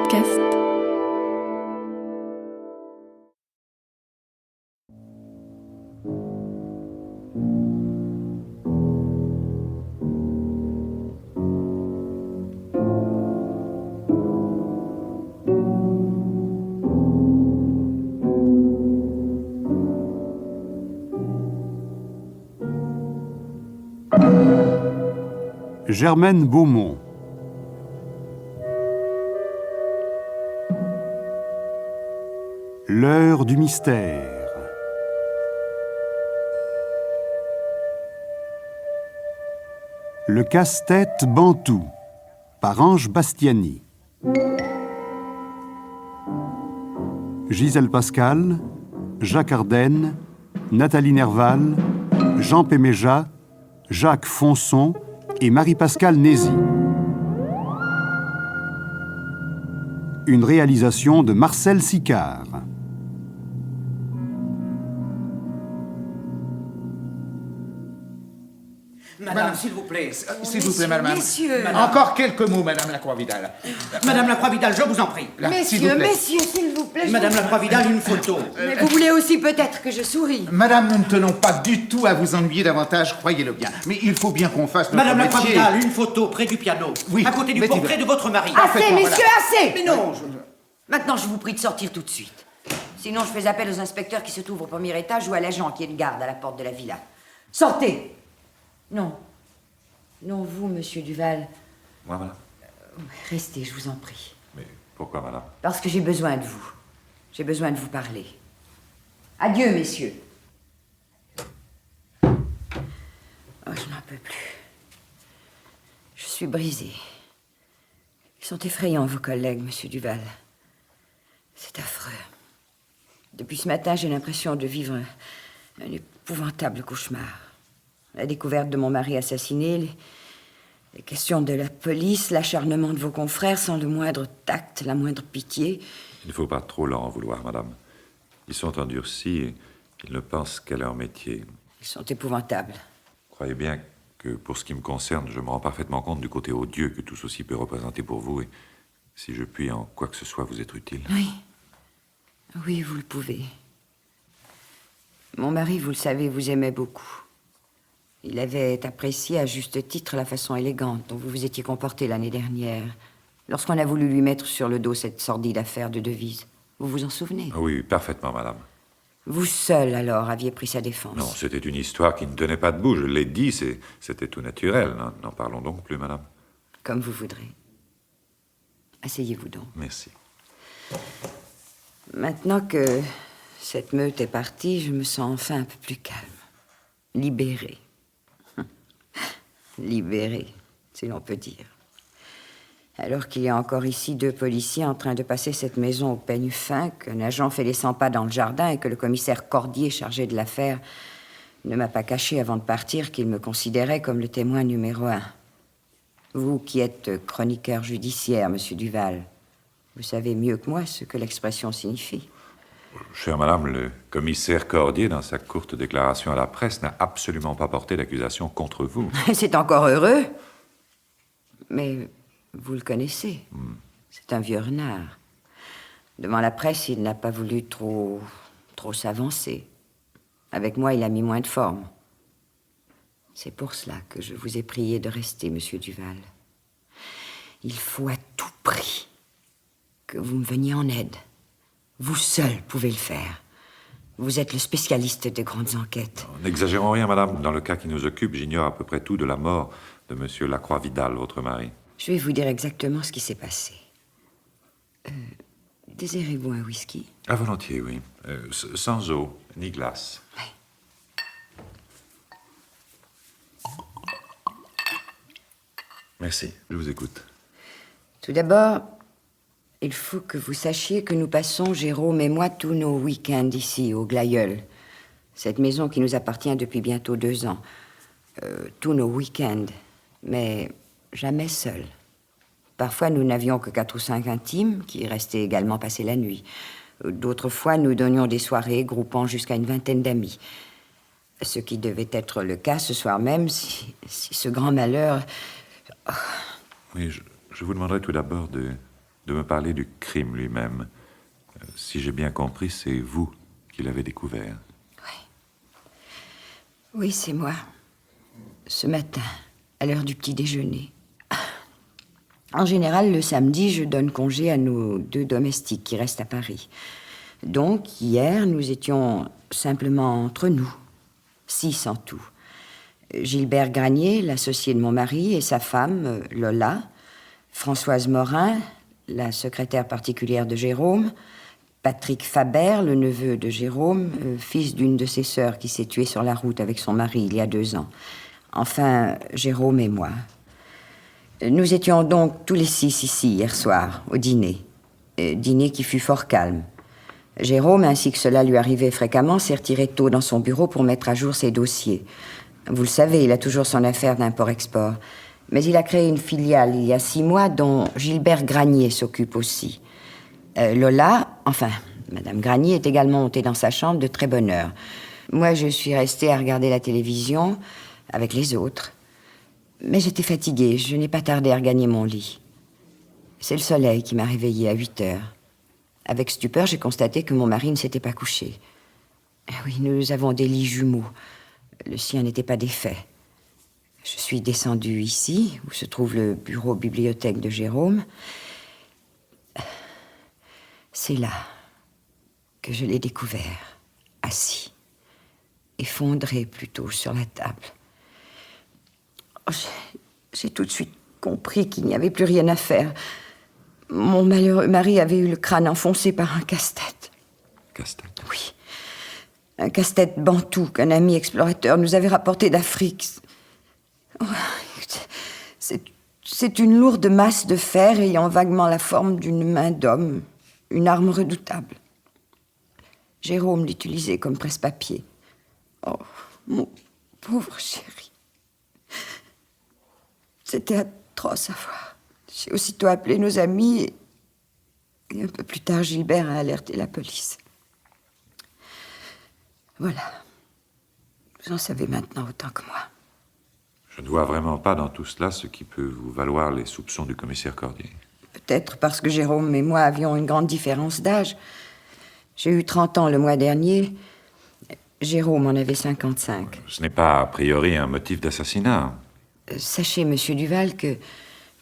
podcast. Germaine Beaumont. L'heure du mystère. Le casse-tête Bantou, par Ange Bastiani. Gisèle Pascal, Jacques Ardenne, Nathalie Nerval, Jean Péméja, Jacques Fonson et Marie-Pascale Nézy. Une réalisation de Marcel Sicard. Madame, s'il vous plaît. S'il vous plaît, madame. Messieurs. Encore quelques mots, madame Lacroix-Vidal. Madame Lacroix-Vidal, je vous en prie. Là, s'il Messieurs, vous plaît. messieurs, s'il vous plaît. Madame Lacroix-Vidal, une photo. Mais vous voulez aussi peut-être que je sourie. Madame, nous ne tenons pas du tout à vous ennuyer davantage, croyez-le bien. Mais il faut bien qu'on fasse notre Madame métier. Lacroix-Vidal, une photo près du piano. Oui, À côté du mettez-le. portrait de votre mari. Assez, Parfaitement, messieurs, assez. Mais non, Maintenant, je vous prie de sortir tout de suite. Sinon, je fais appel aux inspecteurs qui se trouvent au premier étage ou à l'agent qui est de garde à la porte de la villa. Sortez. Non. Non, vous, monsieur Duval. Moi, madame? Restez, je vous en prie. Mais pourquoi, madame? Parce que j'ai besoin de vous. J'ai besoin de vous parler. Adieu, messieurs. Oh, je n'en peux plus. Je suis brisée. Ils sont effrayants, vos collègues, monsieur Duval. C'est affreux. Depuis ce matin, j'ai l'impression de vivre un épouvantable cauchemar. La découverte de mon mari assassiné, les questions de la police, l'acharnement de vos confrères sans le moindre tact, la moindre pitié. Il ne faut pas trop leur en vouloir, madame. Ils sont endurcis et ils ne pensent qu'à leur métier. Ils sont épouvantables. Croyez bien que, pour ce qui me concerne, je me rends parfaitement compte du côté odieux que tout ceci peut représenter pour vous et si je puis en quoi que ce soit vous être utile. Oui. Oui, vous le pouvez. Mon mari, vous le savez, vous aimait beaucoup. Il avait apprécié à juste titre la façon élégante dont vous vous étiez comporté l'année dernière, lorsqu'on a voulu lui mettre sur le dos cette sordide affaire de devise. Vous vous en souvenez? Ah oui, parfaitement, madame. Vous seul, alors, aviez pris sa défense. Non, c'était une histoire qui ne tenait pas debout, je l'ai dit, c'était tout naturel. N'en parlons donc plus, madame. Comme vous voudrez. Asseyez-vous donc. Merci. Maintenant que cette meute est partie, je me sens enfin un peu plus calme. Libérée. Libérée, si l'on peut dire. Alors qu'il y a encore ici 2 policiers en train de passer cette maison au peigne fin, qu'un agent fait les 100 pas dans le jardin et que le commissaire Cordier, chargé de l'affaire, ne m'a pas caché avant de partir qu'il me considérait comme le témoin numéro 1. Vous qui êtes chroniqueur judiciaire, monsieur Duval, vous savez mieux que moi ce que l'expression signifie. Chère madame, le commissaire Cordier, dans sa courte déclaration à la presse, n'a absolument pas porté d'accusation contre vous. C'est encore heureux. Mais vous le connaissez. C'est un vieux renard. Devant la presse, il n'a pas voulu trop s'avancer. Avec moi, il a mis moins de forme. C'est pour cela que je vous ai prié de rester, monsieur Duval. Il faut à tout prix que vous me veniez en aide. Vous seul pouvez le faire. Vous êtes le spécialiste des grandes enquêtes. N'exagérons rien, madame. Dans le cas qui nous occupe, j'ignore à peu près tout de la mort de monsieur Lacroix-Vidal, votre mari. Je vais vous dire exactement ce qui s'est passé. Désirez-vous un whisky? À volontiers, oui. Sans eau, ni glace. Merci, je vous écoute. Tout d'abord, il faut que vous sachiez que nous passons, Jérôme et moi, tous nos week-ends ici, au Glaïeul. Cette maison qui nous appartient depuis bientôt 2 ans. Tous nos week-ends, mais jamais seuls. Parfois, nous n'avions que 4 ou 5 intimes qui restaient également passer la nuit. D'autres fois, nous donnions des soirées groupant jusqu'à une 20aine d'amis. Ce qui devait être le cas ce soir même, si ce grand malheur... Oui, je vous demanderai tout d'abord de de me parler du crime lui-même. Si j'ai bien compris, c'est vous qui l'avez découvert. Oui, c'est moi. Ce matin, à l'heure du petit déjeuner. En général, le samedi, je donne congé à nos 2 domestiques qui restent à Paris. Donc, hier, nous étions simplement entre nous. 6 en tout. Gilbert Granier, l'associé de mon mari, et sa femme, Lola, Françoise Morin, la secrétaire particulière de Jérôme, Patrick Faber, le neveu de Jérôme, fils d'une de ses sœurs qui s'est tuée sur la route avec son mari il y a 2 ans. Enfin, Jérôme et moi. Nous étions donc tous les 6 ici hier soir, au dîner. Dîner qui fut fort calme. Jérôme, ainsi que cela lui arrivait fréquemment, s'est retiré tôt dans son bureau pour mettre à jour ses dossiers. Vous le savez, il a toujours son affaire d'import-export. Mais il a créé une filiale il y a 6 mois dont Gilbert Granier s'occupe aussi. Lola, enfin, Madame Granier est également montée dans sa chambre de très bonne heure. Moi, je suis restée à regarder la télévision avec les autres. Mais j'étais fatiguée, je n'ai pas tardé à regagner mon lit. C'est le soleil qui m'a réveillée à 8 heures. Avec stupeur, j'ai constaté que mon mari ne s'était pas couché. Oui, nous avons des lits jumeaux. Le sien n'était pas défait. Je suis descendue ici, où se trouve le bureau-bibliothèque de Jérôme. C'est là que je l'ai découvert, assis, effondré plutôt sur la table. Oh, j'ai tout de suite compris qu'il n'y avait plus rien à faire. Mon malheureux mari avait eu le crâne enfoncé par un casse-tête. Casse-tête? Oui. Un casse-tête bantou qu'un ami explorateur nous avait rapporté d'Afrique. Oh, c'est une lourde masse de fer ayant vaguement la forme d'une main d'homme. Une arme redoutable. Jérôme l'utilisait comme presse-papier. Oh, mon pauvre chéri. C'était atroce à voir. J'ai aussitôt appelé nos amis et un peu plus tard, Gilbert a alerté la police. Voilà. Vous en savez maintenant autant que moi. Je ne vois vraiment pas dans tout cela ce qui peut vous valoir les soupçons du commissaire Cordier. Peut-être parce que Jérôme et moi avions une grande différence d'âge. J'ai eu 30 ans le mois dernier. Jérôme en avait 55. Ce n'est pas a priori un motif d'assassinat. Sachez, monsieur Duval, que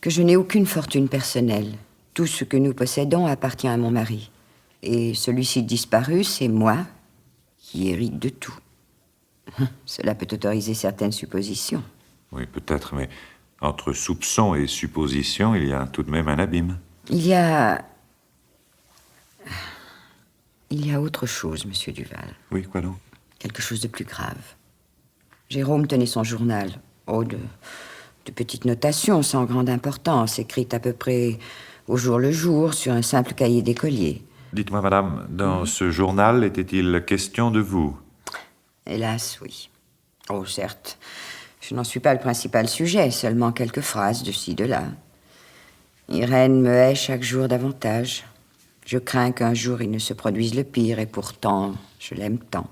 je n'ai aucune fortune personnelle. Tout ce que nous possédons appartient à mon mari. Et celui-ci disparu, c'est moi qui hérite de tout. Cela peut autoriser certaines suppositions. Oui, peut-être, mais entre soupçons et suppositions, il y a tout de même un abîme. Il y a autre chose, monsieur Duval. Oui, quoi donc? Quelque chose de plus grave. Jérôme tenait son journal. Oh, de petites notations sans grande importance, écrites à peu près au jour le jour sur un simple cahier d'écolier. Dites-moi, madame, dans ce journal, était-il question de vous? Hélas, oui. Oh, certes. Je n'en suis pas le principal sujet, seulement quelques phrases de ci, de là. Irène me hait chaque jour davantage. Je crains qu'un jour il ne se produise le pire, et pourtant, je l'aime tant.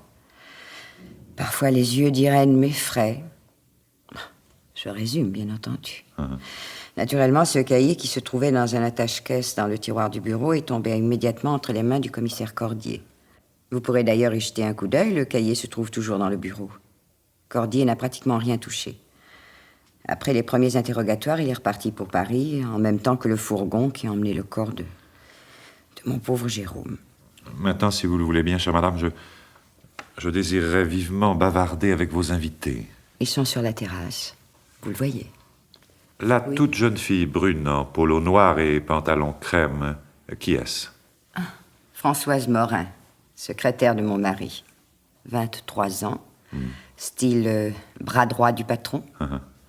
Parfois, les yeux d'Irène m'effraient. Je résume, bien entendu. Naturellement, ce cahier qui se trouvait dans un attache-caisse dans le tiroir du bureau est tombé immédiatement entre les mains du commissaire Cordier. Vous pourrez d'ailleurs y jeter un coup d'œil, le cahier se trouve toujours dans le bureau. Cordier n'a pratiquement rien touché. Après les premiers interrogatoires, il est reparti pour Paris, en même temps que le fourgon qui a emmené le corps de mon pauvre Jérôme. Maintenant, si vous le voulez bien, chère madame, je désirerais vivement bavarder avec vos invités. Ils sont sur la terrasse. Vous le voyez. La toute jeune fille brune en polo noir et pantalon crème, qui est-ce? Françoise Morin, secrétaire de mon mari. 23 ans. Style bras droit du patron.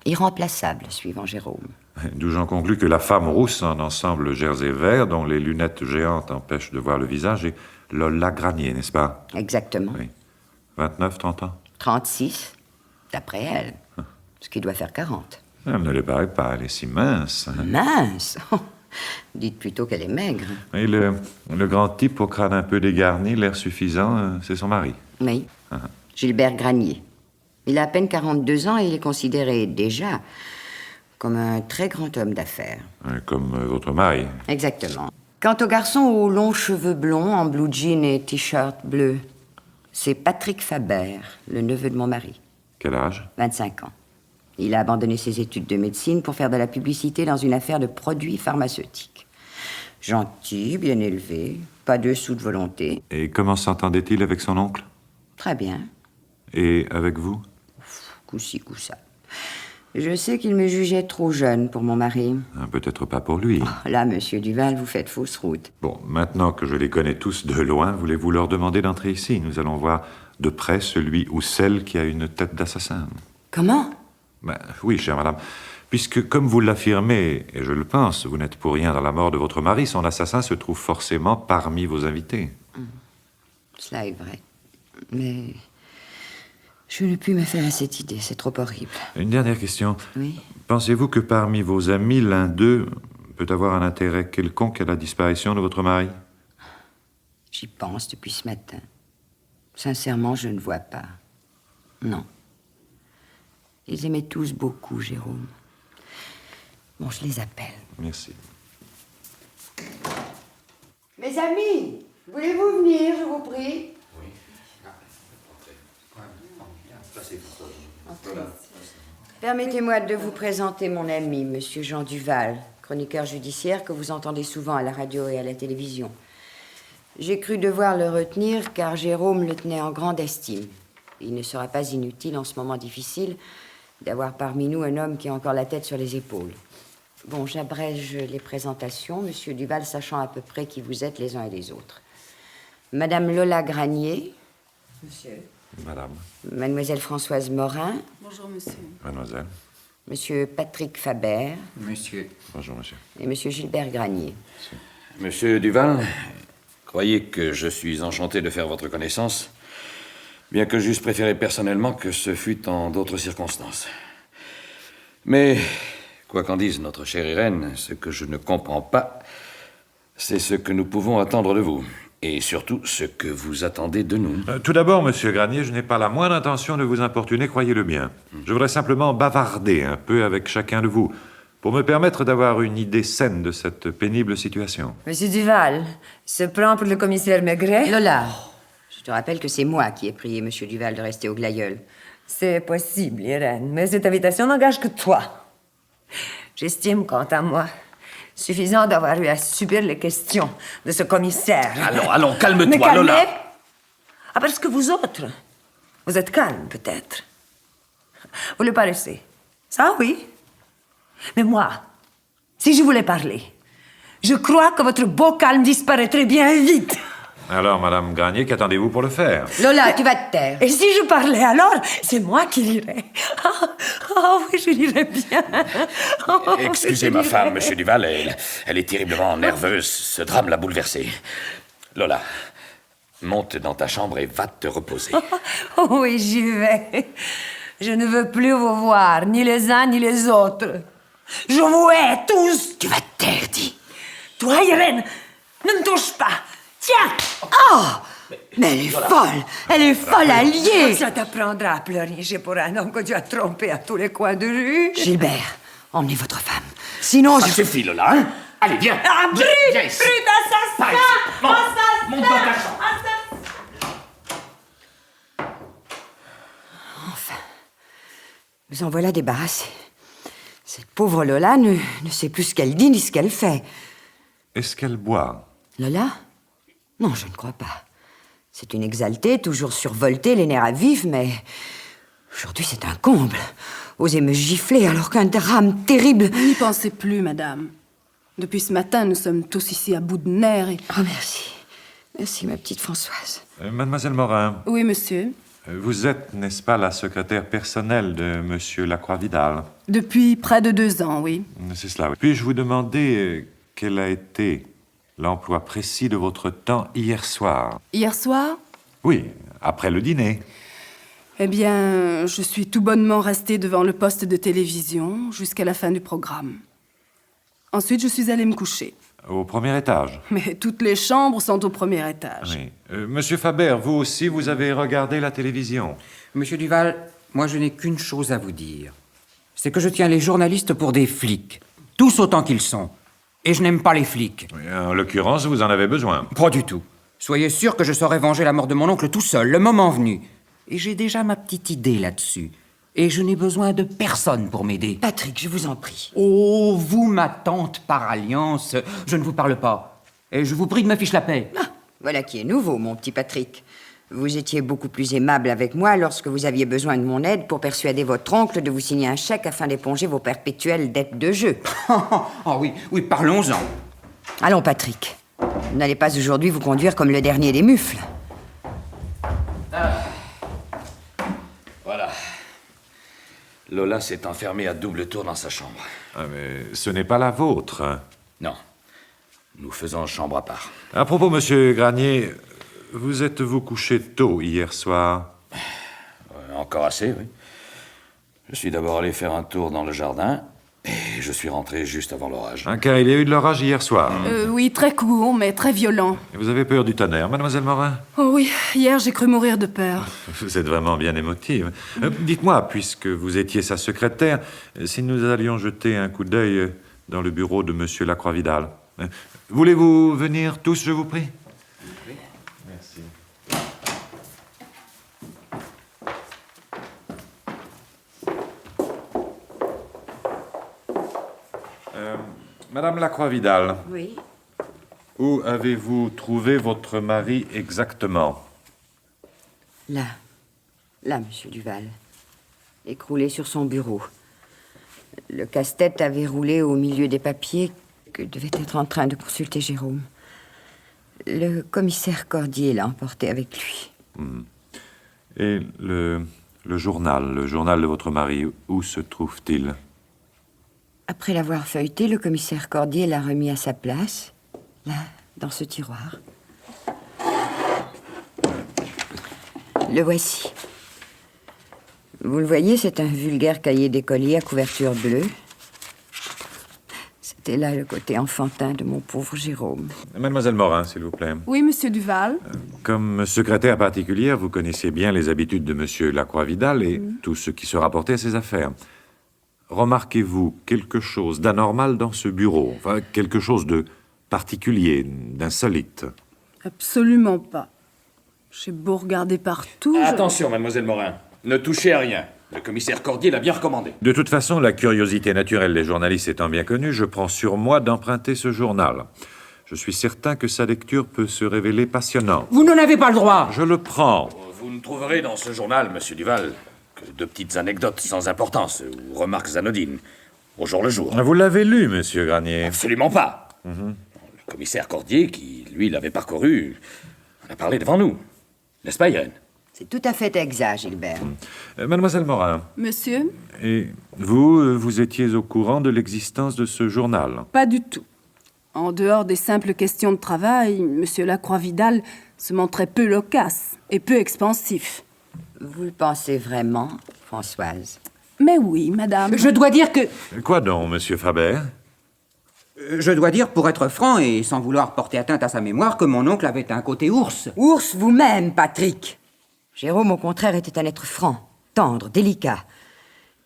Irremplaçable, suivant Jérôme. D'où j'en conclus que la femme rousse en ensemble jersey vert, dont les lunettes géantes empêchent de voir le visage, est Lola Granier, n'est-ce pas? Exactement. Oui. 29, 30 ans? 36, d'après elle. Ce qui doit faire 40. Elle ne les paraît pas, elle est si mince. Mince! Dites plutôt qu'elle est maigre. Et le grand type au crâne un peu dégarni, l'air suffisant, c'est son mari. Oui. Gilbert Granier. Il a à peine 42 ans et il est considéré déjà comme un très grand homme d'affaires. Comme votre mari. Exactement. Quant au garçon aux longs cheveux blonds, en blue jean et t-shirt bleu, c'est Patrick Faber, le neveu de mon mari. Quel âge? 25 ans. Il a abandonné ses études de médecine pour faire de la publicité dans une affaire de produits pharmaceutiques. Gentil, bien élevé, pas 2 sous de volonté. Et comment s'entendait-il avec son oncle? Très bien. Et avec vous? Coup-ci, coup-ça. Je sais qu'il me jugeait trop jeune pour mon mari. Peut-être pas pour lui. Là, monsieur Duval, vous faites fausse route. Bon, maintenant que je les connais tous de loin, voulez-vous leur demander d'entrer ici? Nous allons voir de près celui ou celle qui a une tête d'assassin. Comment? Oui, chère madame. Puisque, comme vous l'affirmez, et je le pense, vous n'êtes pour rien dans la mort de votre mari, son assassin se trouve forcément parmi vos invités. Cela est vrai. Mais je ne puis me faire à cette idée, c'est trop horrible. Une dernière question. Oui? Pensez-vous que parmi vos amis, l'un d'eux peut avoir un intérêt quelconque à la disparition de votre mari? J'y pense depuis ce matin. Sincèrement, je ne vois pas. Non. Ils aimaient tous beaucoup, Jérôme. Bon, je les appelle. Merci. Mes amis, voulez-vous venir, je vous prie? Permettez-moi de vous présenter mon ami, Monsieur Jean Duval, chroniqueur judiciaire que vous entendez souvent à la radio et à la télévision. J'ai cru devoir le retenir car Jérôme le tenait en grande estime. Il ne sera pas inutile en ce moment difficile d'avoir parmi nous un homme qui a encore la tête sur les épaules. Bon, j'abrège les présentations, Monsieur Duval sachant à peu près qui vous êtes les uns et les autres. Madame Lola Granier. Monsieur. Madame. Mademoiselle Françoise Morin. Bonjour, monsieur. Mademoiselle. Monsieur Patrick Faber. Monsieur. Bonjour, monsieur. Et Monsieur Gilbert Granier. Monsieur Duval, croyez que je suis enchanté de faire votre connaissance, bien que j'eusse préféré personnellement que ce fût en d'autres circonstances. Mais, quoi qu'en dise notre chère Irène, ce que je ne comprends pas, c'est ce que nous pouvons attendre de vous. Et surtout, ce que vous attendez de nous. Tout d'abord, monsieur Granier, je n'ai pas la moindre intention de vous importuner, croyez-le bien. Je voudrais simplement bavarder un peu avec chacun de vous, pour me permettre d'avoir une idée saine de cette pénible situation. Monsieur Duval se prend pour le commissaire Maigret. Lola, je te rappelle que c'est moi qui ai prié Monsieur Duval de rester au Glaïeul. C'est possible, Irène, mais cette invitation n'engage que toi. J'estime, quant à moi, suffisant d'avoir eu à subir les questions de ce commissaire. Allons, calme-toi, Mais calmez. Lola. Ah, parce que vous autres, vous êtes calme, peut-être. Vous le paraissez. Ça, oui. Mais moi, si je voulais parler, je crois que votre beau calme disparaîtrait bien vite. Alors, madame Granier, qu'attendez-vous pour le faire? Lola, tu vas te taire. Et si je parlais, alors, c'est moi qui lirais. Ah oui, je lirais bien. Oh, Excusez je ma lirais. femme, monsieur Duval, elle est terriblement nerveuse. Ce drame l'a bouleversée. Lola, monte dans ta chambre et va te reposer. Oh oui, j'y vais. Je ne veux plus vous voir, ni les uns ni les autres. Je vous hais tous. Tu vas te taire, dis. Toi, Irène, ne me touche pas. Tiens. Oh! Mais elle est folle! Elle est folle alliée! Ça t'apprendra à pleurnicher pour un homme que tu as trompé à tous les coins de rue. Gilbert, emmenez votre femme. Sinon, Ça suffit, Lola, hein? Allez, viens. Ah, brute! Viens ici. Brute, Par assassin! ici. Monte. Assassin! Monte dans ta chambre. vous en voilà débarrassé. Cette pauvre Lola ne sait plus ce qu'elle dit ni ce qu'elle fait. Est-ce qu'elle boit? Lola? Non, je ne crois pas. C'est une exaltée, toujours survoltée, les nerfs à vif, mais... Aujourd'hui, c'est un comble. Oser me gifler alors qu'un drame terrible... N'y pensez plus, madame. Depuis ce matin, nous sommes tous ici à bout de nerfs et... Oh, merci. Merci, ma petite Françoise. Mademoiselle Morin, Oui, monsieur. vous êtes, n'est-ce pas, la secrétaire personnelle de monsieur Lacroix-Vidal? Depuis près de 2 ans, oui. C'est cela, oui. Puis-je vous demander quel a été l'emploi précis de votre temps hier soir? Hier soir, Oui, après le dîner. eh bien, je suis tout bonnement restée devant le poste de télévision jusqu'à la fin du programme. Ensuite, je suis allée me coucher. Au premier étage. Mais toutes les chambres sont au premier étage. Oui. Monsieur Faber, vous aussi, vous avez regardé la télévision? Monsieur Duval, moi je n'ai qu'une chose à vous dire. c'est que je tiens les journalistes pour des flics. Tous autant qu'ils sont. Et je n'aime pas les flics. Oui, en l'occurrence, vous en avez besoin. Pas du tout. Soyez sûr que je saurai venger la mort de mon oncle tout seul, le moment venu. Et j'ai déjà ma petite idée là-dessus. Et je n'ai besoin de personne pour m'aider. Patrick, je vous en prie. Oh, vous, ma tante par alliance, je ne vous parle pas. Et je vous prie de me fiche la paix. Ah, voilà qui est nouveau, mon petit Patrick. Vous étiez beaucoup plus aimable avec moi lorsque vous aviez besoin de mon aide pour persuader votre oncle de vous signer un chèque afin d'éponger vos perpétuelles dettes de jeu. Oh oui, oui, parlons-en. Allons, Patrick. Vous n'allez pas aujourd'hui vous conduire comme le dernier des mufles. Voilà. Lola s'est enfermée à double tour dans sa chambre. Ah, mais ce n'est pas la vôtre. Hein. Non. Nous faisons chambre à part. À propos, monsieur Granier, vous êtes-vous couché tôt hier soir? Encore assez, oui. Je suis d'abord allé faire un tour dans le jardin et je suis rentré juste avant l'orage. Hein, car il y a eu de l'orage hier soir. Oui, très court, mais très violent. Et vous avez peur du tonnerre, mademoiselle Morin? Oh oui, hier j'ai cru mourir de peur. Vous êtes vraiment bien émotive. Dites-moi, puisque vous étiez sa secrétaire, si nous allions jeter un coup d'œil dans le bureau de monsieur Lacroix-Vidal. Voulez-vous venir tous, je vous prie? Oui. Merci. Madame Lacroix-Vidal, Oui. où avez-vous trouvé votre mari exactement? Là, monsieur Duval. Écroulé sur son bureau. Le casse-tête avait roulé au milieu des papiers que devait être en train de consulter Jérôme. Le commissaire Cordier l'a emporté avec lui. Et le journal de votre mari, où se trouve-t-il? Après l'avoir feuilleté, le commissaire Cordier l'a remis à sa place, là, dans ce tiroir. Le voici. Vous le voyez, c'est un vulgaire cahier d'écolier à couverture bleue. C'était là le côté enfantin de mon pauvre Jérôme. Mademoiselle Morin, s'il vous plaît. Oui, monsieur Duval. Comme secrétaire particulière, vous connaissez bien les habitudes de monsieur Lacroix-Vidal et tout ce qui se rapportait à ses affaires. Remarquez-vous quelque chose d'anormal dans ce bureau? Enfin, quelque chose de particulier, d'insolite? Absolument pas. J'ai beau regarder partout. Attention, mademoiselle Morin. Ne touchez à rien. Le commissaire Cordier l'a bien recommandé. De toute façon, la curiosité naturelle des journalistes étant bien connue, je prends sur moi d'emprunter ce journal. Je suis certain que sa lecture peut se révéler passionnante. Vous n'en avez pas le droit. Je le prends. Vous ne trouverez dans ce journal, monsieur Duval, que de petites anecdotes sans importance ou remarques anodines, au jour le jour. Vous l'avez lu, monsieur Granier? Absolument pas. Le commissaire Cordier, qui, lui, l'avait parcouru, en a parlé devant nous. N'est-ce pas, Irène? C'est tout à fait exact, Gilbert. Mademoiselle Morin, Monsieur? et vous, vous étiez au courant de l'existence de ce journal? Pas du tout. En dehors des simples questions de travail, monsieur Lacroix-Vidal se montrait peu loquace et peu expansif. Vous le pensez vraiment, Françoise? Mais oui, madame. Je dois dire que... Quoi donc, monsieur Faber? Je dois dire, pour être franc et sans vouloir porter atteinte à sa mémoire, que mon oncle avait un côté ours. Ours vous-même, Patrick. Jérôme, au contraire, était un être franc, tendre, délicat.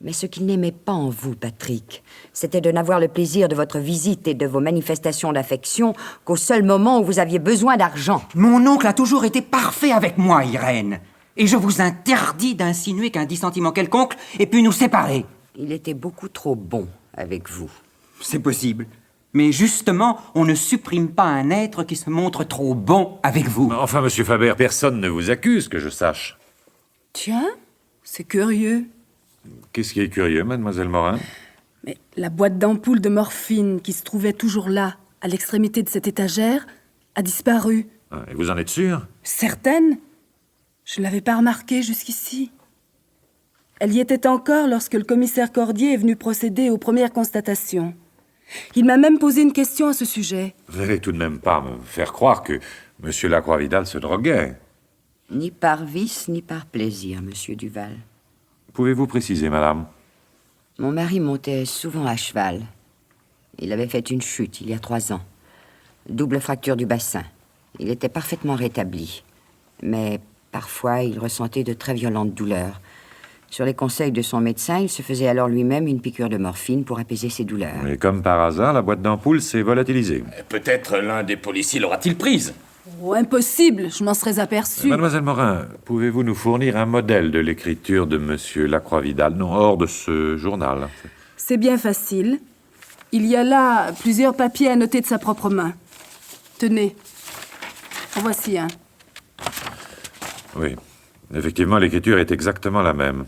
Mais ce qu'il n'aimait pas en vous, Patrick, c'était de n'avoir le plaisir de votre visite et de vos manifestations d'affection qu'au seul moment où vous aviez besoin d'argent. Mon oncle a toujours été parfait avec moi, Irène. Et je vous interdis d'insinuer qu'un dissentiment quelconque ait pu nous séparer. Il était beaucoup trop bon avec vous. C'est possible. Mais justement, on ne supprime pas un être qui se montre trop bon avec vous. Enfin, monsieur Faber, personne ne vous accuse, que je sache. Tiens, c'est curieux. Qu'est-ce qui est curieux, mademoiselle Morin? Mais la boîte d'ampoules de morphine qui se trouvait toujours là, à l'extrémité de cette étagère, a disparu. Ah, et vous en êtes sûr? Certaine? Je ne l'avais pas remarquée jusqu'ici. Elle y était encore lorsque le commissaire Cordier est venu procéder aux premières constatations. Il m'a même posé une question à ce sujet. Vous n'allez tout de même pas me faire croire que monsieur Lacroix-Vidal se droguait. Ni par vice, ni par plaisir, monsieur Duval. Pouvez-vous préciser, madame? Mon mari montait souvent à cheval. Il avait fait une chute il y a 3 ans. Double fracture du bassin. Il était parfaitement rétabli. Mais parfois, il ressentait de très violentes douleurs. Sur les conseils de son médecin, il se faisait alors lui-même une piqûre de morphine pour apaiser ses douleurs. Et comme par hasard, la boîte d'ampoule s'est volatilisée. Peut-être l'un des policiers l'aura-t-il prise. Oh, impossible, je m'en serais aperçue. Mademoiselle Morin, pouvez-vous nous fournir un modèle de l'écriture de Monsieur Lacroix-Vidal, non hors de ce journal? C'est bien facile. Il y a là plusieurs papiers annotés de sa propre main. Tenez, en voici un. Oui, effectivement, l'écriture est exactement la même.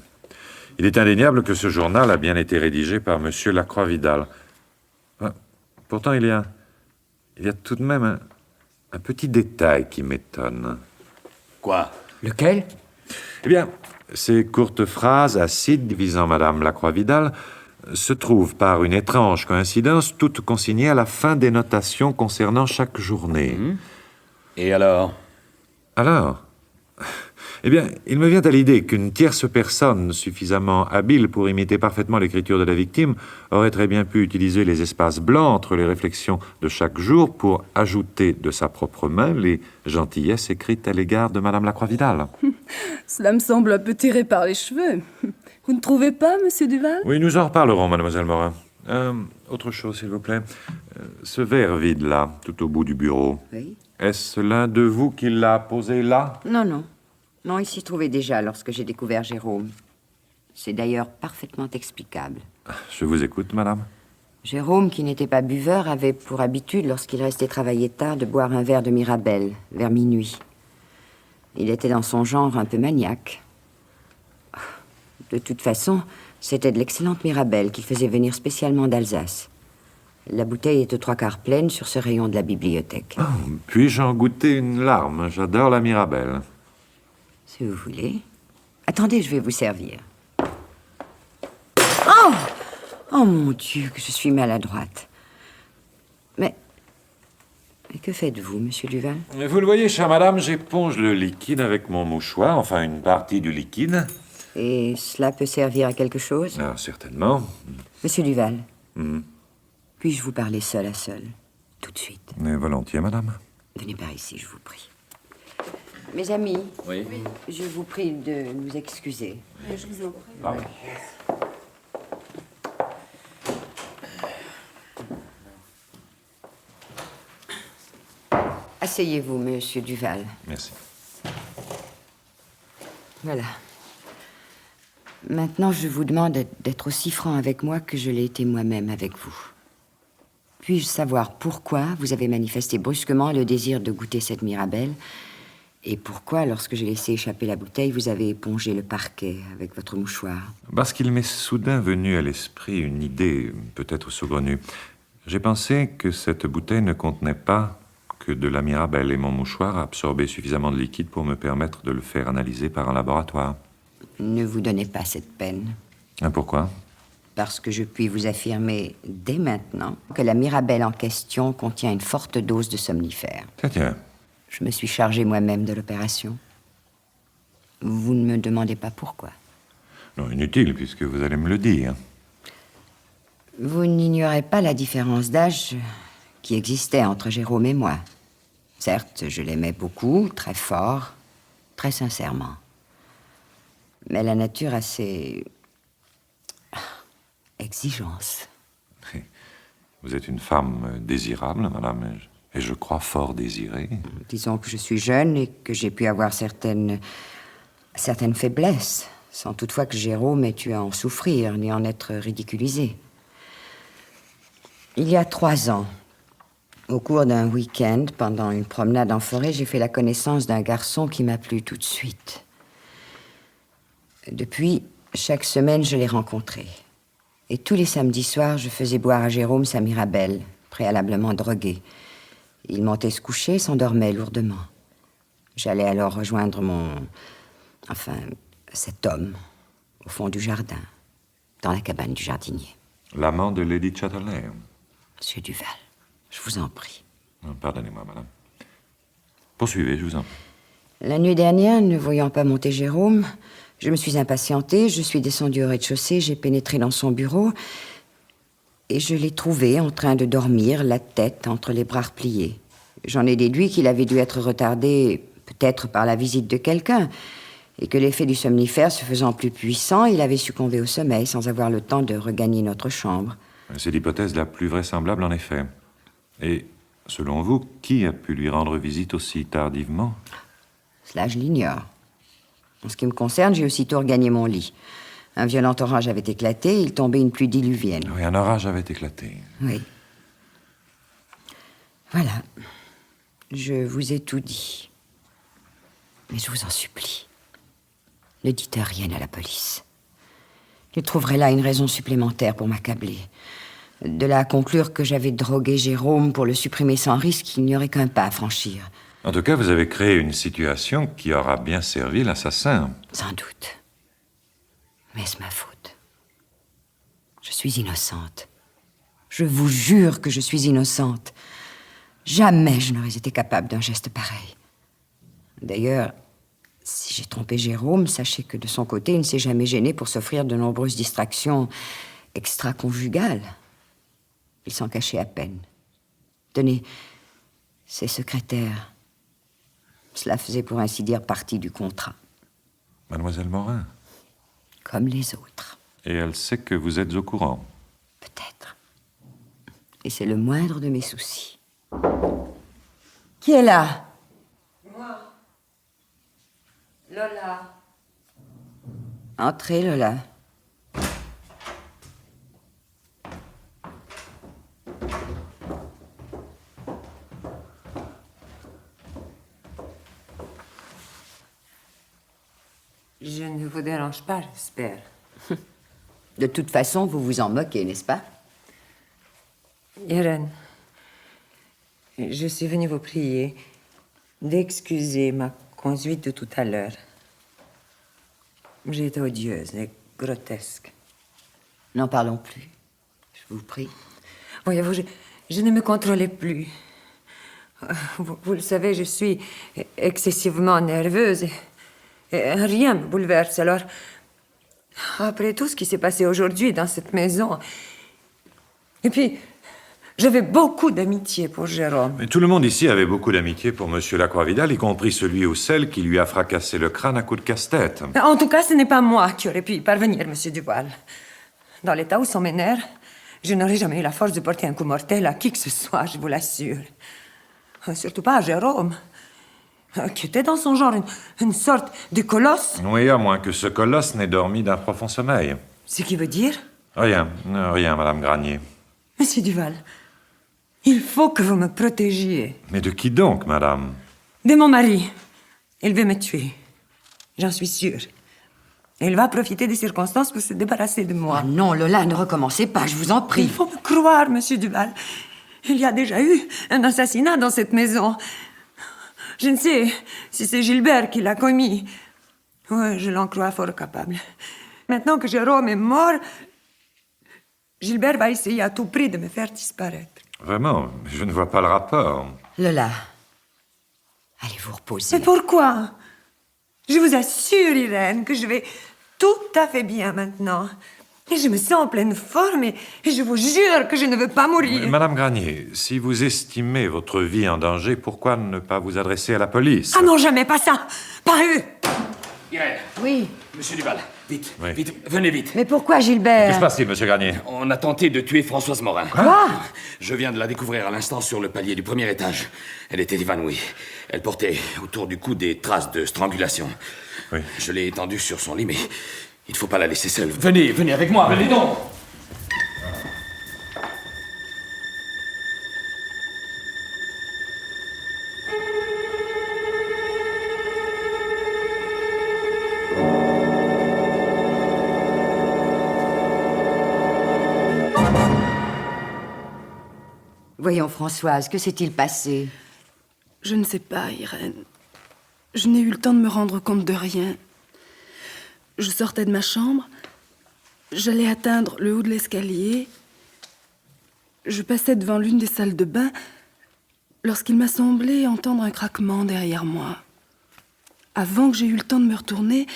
Il est indéniable que ce journal a bien été rédigé par Monsieur Lacroix-Vidal. Pourtant, il y a tout de même un petit détail qui m'étonne. Quoi? Lequel? Eh bien, ces courtes phrases acides visant Madame Lacroix-Vidal se trouvent par une étrange coïncidence toutes consignées à la fin des notations concernant chaque journée. Et alors? Alors? Eh bien, il me vient à l'idée qu'une tierce personne suffisamment habile pour imiter parfaitement l'écriture de la victime aurait très bien pu utiliser les espaces blancs entre les réflexions de chaque jour pour ajouter de sa propre main les gentillesses écrites à l'égard de Madame Lacroix-Vidal. Cela me semble un peu tiré par les cheveux. Vous ne trouvez pas, Monsieur Duval? Oui, nous en reparlerons, Mademoiselle Morin. Autre chose, s'il vous plaît. Ce verre vide-là, tout au bout du bureau. Oui? Est-ce l'un de vous qui l'a posé là? Non, non. Non, il s'y trouvait déjà lorsque j'ai découvert Jérôme. C'est d'ailleurs parfaitement explicable. Je vous écoute, madame. Jérôme, qui n'était pas buveur, avait pour habitude, lorsqu'il restait travailler tard, de boire un verre de Mirabelle, vers minuit. Il était dans son genre un peu maniaque. De toute façon, c'était de l'excellente Mirabelle qu'il faisait venir spécialement d'Alsace. La bouteille est aux 3/4 pleine sur ce rayon de la bibliothèque. Oh, puis-je en goûter une larme? J'adore la Mirabelle. Si vous voulez. Attendez, je vais vous servir. Oh mon Dieu, que je suis maladroite. Mais que faites-vous, Monsieur Duval? Vous le voyez, chère madame, j'éponge le liquide avec mon mouchoir, enfin une partie du liquide. Et cela peut servir à quelque chose? Ah, certainement. Monsieur Duval, puis-je vous parler seul à seul, tout de suite? Mais volontiers, madame. Venez par ici, je vous prie. Mes amis, Oui. je vous prie de nous excuser. Je vous en prie. Pardon. Asseyez-vous, Monsieur Duval. Merci. Voilà. Maintenant, je vous demande d'être aussi franc avec moi que je l'ai été moi-même avec vous. Puis-je savoir pourquoi vous avez manifesté brusquement le désir de goûter cette Mirabelle et pourquoi, lorsque j'ai laissé échapper la bouteille, vous avez épongé le parquet avec votre mouchoir? Parce qu'il m'est soudain venu à l'esprit une idée, peut-être saugrenue. J'ai pensé que cette bouteille ne contenait pas que de la Mirabelle et mon mouchoir absorbait suffisamment de liquide pour me permettre de le faire analyser par un laboratoire. Ne vous donnez pas cette peine. Pourquoi? Parce que je puis vous affirmer dès maintenant que la Mirabelle en question contient une forte dose de somnifère. Tiens. Je me suis chargé moi-même de l'opération. Vous ne me demandez pas pourquoi. Non, inutile, puisque vous allez me le dire. Vous n'ignorez pas la différence d'âge qui existait entre Jérôme et moi. Certes, je l'aimais beaucoup, très fort, très sincèrement. Mais la nature a ses exigences. Vous êtes une femme désirable, madame, et je crois fort désirée. Disons que je suis jeune et que j'ai pu avoir certaines faiblesses, sans toutefois que Jérôme ait eu à en souffrir, ni en être ridiculisé. Il y a 3 ans, au cours d'un week-end, pendant une promenade en forêt, j'ai fait la connaissance d'un garçon qui m'a plu tout de suite. Depuis, chaque semaine, je l'ai rencontré. Et tous les samedis soirs, je faisais boire à Jérôme sa Mirabelle, préalablement droguée. Il montait se coucher, s'endormait lourdement. J'allais alors rejoindre cet homme, au fond du jardin, dans la cabane du jardinier. L'amant de Lady Chatterley. Monsieur Duval, je vous en prie. Pardonnez-moi, madame. Poursuivez, je vous en prie. La nuit dernière, ne voyant pas monter Jérôme, je me suis impatientée, je suis descendue au rez-de-chaussée, j'ai pénétré dans son bureau et je l'ai trouvé en train de dormir, la tête entre les bras repliés. J'en ai déduit qu'il avait dû être retardé, peut-être par la visite de quelqu'un, et que l'effet du somnifère se faisant plus puissant, il avait succombé au sommeil sans avoir le temps de regagner notre chambre. C'est l'hypothèse la plus vraisemblable, en effet. Et, selon vous, qui a pu lui rendre visite aussi tardivement? Cela, je l'ignore. En ce qui me concerne, j'ai aussitôt regagné mon lit. Un violent orage avait éclaté, il tombait une pluie diluvienne. Oui, un orage avait éclaté. Oui. Voilà. Je vous ai tout dit. Mais je vous en supplie, ne dites rien à la police. Il trouverait là une raison supplémentaire pour m'accabler. De là à conclure que j'avais drogué Jérôme pour le supprimer sans risque, il n'y aurait qu'un pas à franchir. En tout cas, vous avez créé une situation qui aura bien servi l'assassin. Sans doute. Mais est-ce ma faute? Je suis innocente. Je vous jure que je suis innocente. Jamais je n'aurais été capable d'un geste pareil. D'ailleurs, si j'ai trompé Jérôme, sachez que de son côté, il ne s'est jamais gêné pour s'offrir de nombreuses distractions extra-conjugales. Il s'en cachait à peine. Tenez, ses secrétaires. Cela faisait pour ainsi dire partie du contrat. Mademoiselle Morin. Comme les autres. Et elle sait que vous êtes au courant. Peut-être. Et c'est le moindre de mes soucis. Qui est là? Moi. Lola. Entrez, Lola. Je ne vous dérange pas, j'espère. De toute façon, vous vous en moquez, n'est-ce pas? Irène, je suis venue vous prier d'excuser ma conduite de tout à l'heure. J'ai été odieuse et grotesque. N'en parlons plus. Je vous prie. Voyez-vous, je ne me contrôlais plus. Vous le savez, je suis excessivement nerveuse et rien me bouleverse. Alors, après tout ce qui s'est passé aujourd'hui dans cette maison, et puis, j'avais beaucoup d'amitié pour Jérôme. Mais tout le monde ici avait beaucoup d'amitié pour Monsieur Lacroix-Vidal, y compris celui ou celle qui lui a fracassé le crâne à coups de casse-tête. En tout cas, ce n'est pas moi qui aurais pu y parvenir, Monsieur Duval. Dans l'état où sont mes nerfs, je n'aurais jamais eu la force de porter un coup mortel à qui que ce soit, je vous l'assure. Surtout pas à Jérôme, qui était dans son genre une sorte de colosse. Oui, à moins que ce colosse n'ait dormi d'un profond sommeil. Ce qui veut dire? Rien, Madame Granier. Monsieur Duval, il faut que vous me protégiez. Mais de qui donc, Madame? De mon mari. Il veut me tuer. J'en suis sûre. Et il va profiter des circonstances pour se débarrasser de moi. Ah non, Lola, ne recommencez pas, je vous en prie. Il faut me croire, Monsieur Duval. Il y a déjà eu un assassinat dans cette maison. Je ne sais si c'est Gilbert qui l'a commis. Oui, je l'en crois fort capable. Maintenant que Jérôme est mort, Gilbert va essayer à tout prix de me faire disparaître. Vraiment, je ne vois pas le rapport. Lola, allez vous reposer. Mais pourquoi? Je vous assure, Irène, que je vais tout à fait bien maintenant. Et je me sens en pleine forme et je vous jure que je ne veux pas mourir. Madame Granier, si vous estimez votre vie en danger, pourquoi ne pas vous adresser à la police? Ah non, jamais, pas ça. Pas eux. Irène. Oui. Monsieur Duval, vite, Oui. vite, venez vite. Mais pourquoi, Que se Gilbert? passe-t-il, Monsieur Granier? On a tenté de tuer Françoise Morin. Quoi? Je viens de la découvrir à l'instant sur le palier du premier étage. Elle était évanouie. Elle portait autour du cou des traces de strangulation. Oui. Je l'ai étendue sur son lit, mais il ne faut pas la laisser seule. Venez, venez avec moi, venez donc. Voyons, Françoise, que s'est-il passé? Je ne sais pas, Irène. Je n'ai eu le temps de me rendre compte de rien. Je sortais de ma chambre. J'allais atteindre le haut de l'escalier. Je passais devant l'une des salles de bain lorsqu'il m'a semblé entendre un craquement derrière moi. Avant que j'aie eu le temps de me retourner,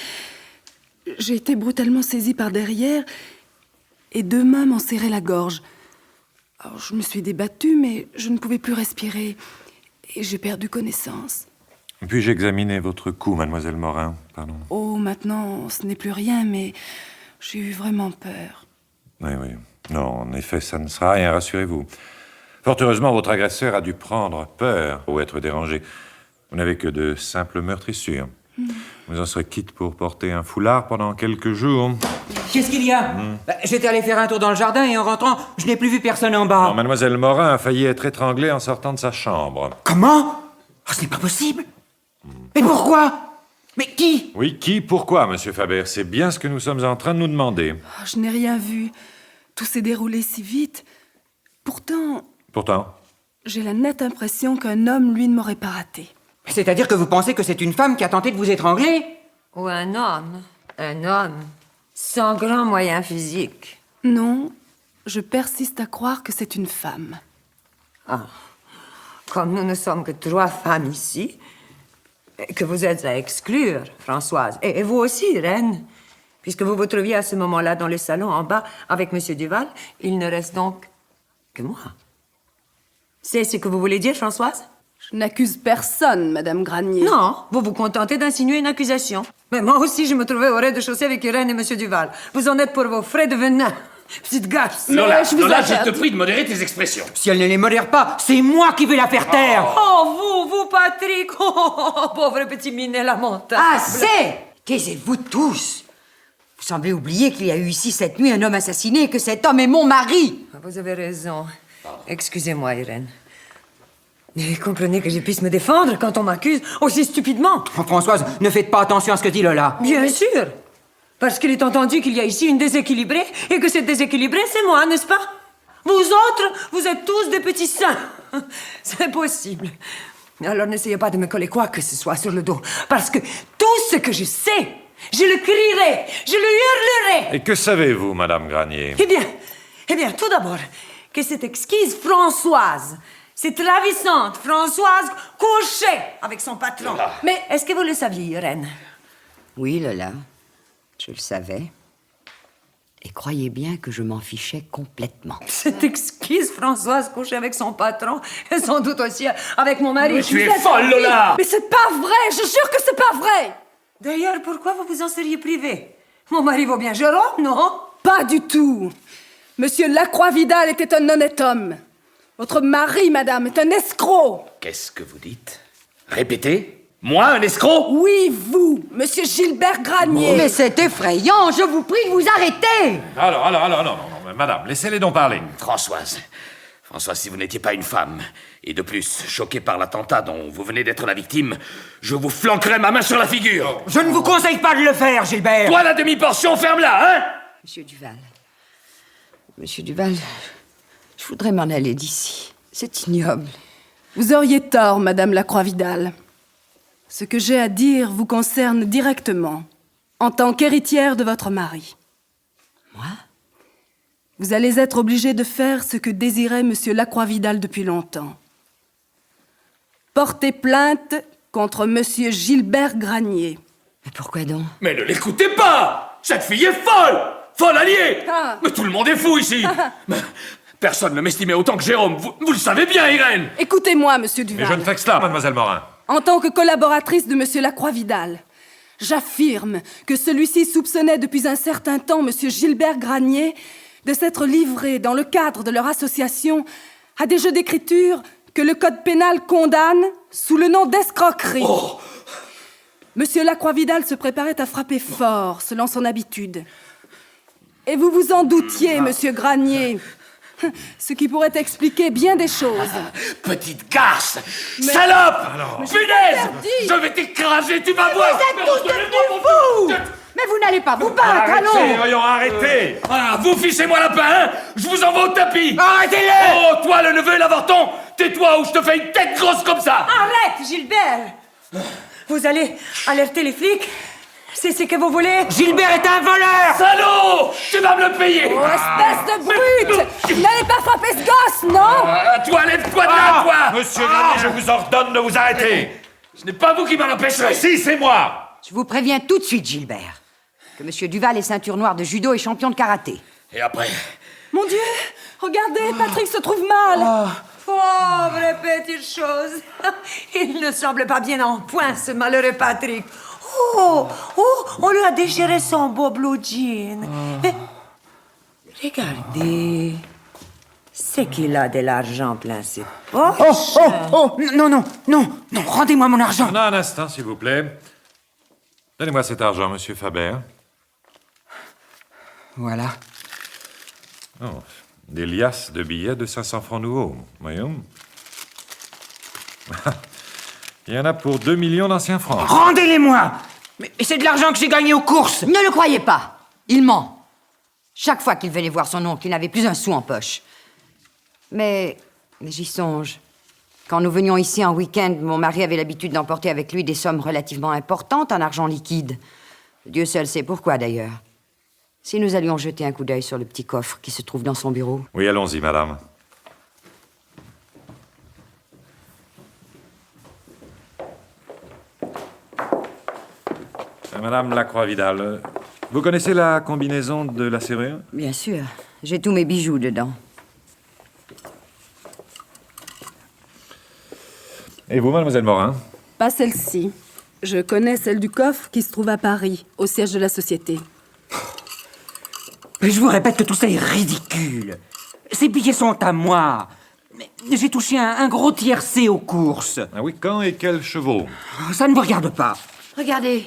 j'ai été brutalement saisie par derrière et deux mains m'en serraient la gorge. Alors, je me suis débattue, mais je ne pouvais plus respirer et j'ai perdu connaissance. Puis-je examiner votre cou, mademoiselle Morin? Pardon. Oh, maintenant, ce n'est plus rien, mais j'ai eu vraiment peur. Oui, oui. Non, en effet, ça ne sera rien, rassurez-vous. Fort heureusement, votre agresseur a dû prendre peur ou être dérangé. Vous n'avez que de simples meurtrissures. Vous en serez quitte pour porter un foulard pendant quelques jours. Qu'est-ce qu'il y a? J'étais allé faire un tour dans le jardin et en rentrant, je n'ai plus vu personne en bas. Non, mademoiselle Morin a failli être étranglée en sortant de sa chambre. Comment? Oh, ce n'est pas possible. Mais pourquoi? Mais qui? Oui, qui? Pourquoi, monsieur Faber? C'est bien ce que nous sommes en train de nous demander. Oh, je n'ai rien vu. Tout s'est déroulé si vite. Pourtant, j'ai la nette impression qu'un homme, lui, ne m'aurait pas raté. C'est-à-dire que vous pensez que c'est une femme qui a tenté de vous étrangler? Ou un homme. Un homme. Sans grand moyen physique. Non, je persiste à croire que c'est une femme. Ah. Comme nous ne sommes que 3 femmes ici, que vous êtes à exclure, Françoise. Et vous aussi, Reine. Puisque vous vous trouviez à ce moment-là dans le salon en bas avec M. Duval, il ne reste donc que moi. C'est ce que vous voulez dire, Françoise? Je n'accuse personne, Madame Granier. Non, vous vous contentez d'insinuer une accusation. Mais moi aussi, je me trouvais au rez-de-chaussée avec Irène et M. Duval. Vous en êtes pour vos frais de venin. Petite garce. Lola, je vous Lola, je interdis. te prie de modérer tes expressions. Si elle ne les modère pas, c'est moi qui vais la faire taire. Oh, vous, Patrick. Oh, pauvre petit minet lamentable. Assez! Taisez-vous tous! Vous semblez oublier qu'il y a eu ici cette nuit un homme assassiné et que cet homme est mon mari! Vous avez raison. Excusez-moi, Irène. Mais comprenez que je puisse me défendre quand on m'accuse aussi stupidement. Françoise, ne faites pas attention à ce que dit Lola. Bien sûr. Parce qu'il est entendu qu'il y a ici une déséquilibrée et que cette déséquilibrée, c'est moi, n'est-ce pas? Vous autres, vous êtes tous des petits saints. C'est possible. Alors n'essayez pas de me coller quoi que ce soit sur le dos. Parce que tout ce que je sais, je le crierai, je le hurlerai. Et que savez-vous, madame Granier? Eh bien, tout d'abord, que cette exquise Françoise, cette ravissante Françoise couchait avec son patron. Mais est-ce que vous le saviez, Irène? Oui, Lola, je le savais. Et croyez bien que je m'en fichais complètement. Cette exquise Françoise couchait avec son patron et sans doute aussi avec mon mari. Mais tu es folle, Lola! Mais c'est pas vrai, je jure que c'est pas vrai. D'ailleurs, pourquoi vous vous en seriez privé? Mon mari vaut bien Jérôme, non? Pas du tout. Monsieur Lacroix-Vidal était un honnête homme. Votre mari, madame, est un escroc. Qu'est-ce que vous dites? Répétez. Moi, un escroc? Oui, vous, monsieur Gilbert Granier. Mais c'est effrayant, je vous prie de vous arrêter! Alors, non, madame, laissez-les donc parler. Françoise, si vous n'étiez pas une femme, et de plus choquée par l'attentat dont vous venez d'être la victime, je vous flanquerais ma main sur la figure. Je ne vous conseille pas de le faire, Gilbert. Toi, la demi-portion, ferme-la, hein? Monsieur Duval, je voudrais m'en aller d'ici. C'est ignoble. Vous auriez tort, madame Lacroix-Vidal. Ce que j'ai à dire vous concerne directement, en tant qu'héritière de votre mari. Moi? Vous allez être obligée de faire ce que désirait monsieur Lacroix-Vidal depuis longtemps. Porter plainte contre monsieur Gilbert Granier. Mais pourquoi donc? Mais ne l'écoutez pas! Cette fille est folle! Folle alliée! Ah. Mais tout le monde est fou ici! Mais personne ne m'estimait autant que Jérôme. Vous le savez bien, Irène! Écoutez-moi, monsieur Mais Duval. je ne fais que cela, mademoiselle Morin. En tant que collaboratrice de monsieur Lacroix-Vidal, j'affirme que celui-ci soupçonnait depuis un certain temps monsieur Gilbert Granier de s'être livré, dans le cadre de leur association, à des jeux d'écriture que le code pénal condamne sous le nom d'escroquerie. Oh. Monsieur Lacroix-Vidal se préparait à frapper fort, selon son habitude. Et vous vous en doutiez, monsieur Granier. Ce qui pourrait expliquer bien des choses. Petite garce! Salope! Punaise! Je vais t'écraser, tu vas voir! Vous êtes tous devenus fous! Mais vous n'allez pas vous battre, allons! Voyons, arrêtez! Ah, vous fichez-moi la pain, hein? Je vous envoie au tapis! Arrêtez-les! Oh, toi, le neveu et l'avorton! Tais-toi ou je te fais une tête grosse comme ça! Arrête, Gilbert! Vous allez alerter les flics? C'est ce que vous voulez? Gilbert est un voleur! Salaud! Tu vas me le payer! Oh, espèce de brute! Vous n'allez pas frapper ce gosse, non? Toi, lève-toi de là, toi! Monsieur Granier, je vous ordonne de vous arrêter. Ce n'est pas vous qui m'en empêcherez! Si, c'est moi. Je vous préviens tout de suite, Gilbert, que monsieur Duval est ceinture noire de judo et champion de karaté. Et après? Mon Dieu! Regardez, Patrick se trouve mal! Oh, Pauvre petite chose. Il ne semble pas bien en point, ce malheureux Patrick. Oh, on lui a déchiré son beau blue jean. Mais, regardez. C'est qu'il a de l'argent plein ses poches. Non, rendez-moi mon argent. Un instant, s'il vous plaît. Donnez-moi cet argent, monsieur Faber. Voilà. Oh, des liasses de billets de 500 francs nouveaux. Voyons. Il y en a pour 2 millions d'anciens francs. Rendez-les-moi. Mais c'est de l'argent que j'ai gagné aux courses. Ne le croyez pas. Il ment. Chaque fois qu'il venait voir son oncle, il n'avait plus un sou en poche. Mais j'y songe. Quand nous venions ici en week-end, mon mari avait l'habitude d'emporter avec lui des sommes relativement importantes en argent liquide. Dieu seul sait pourquoi, d'ailleurs. Si nous allions jeter un coup d'œil sur le petit coffre qui se trouve dans son bureau. Oui, allons-y, madame. Madame Lacroix-Vidal, vous connaissez la combinaison de la serrure? Bien sûr. J'ai tous mes bijoux dedans. Et vous, mademoiselle Morin? Pas celle-ci. Je connais celle du coffre qui se trouve à Paris, au siège de la société. Mais je vous répète que tout ça est ridicule. Ces billets sont à moi. Mais j'ai touché un gros tiercé aux courses. Ah oui, quand et quels chevaux? Ça ne vous regarde pas. Regardez.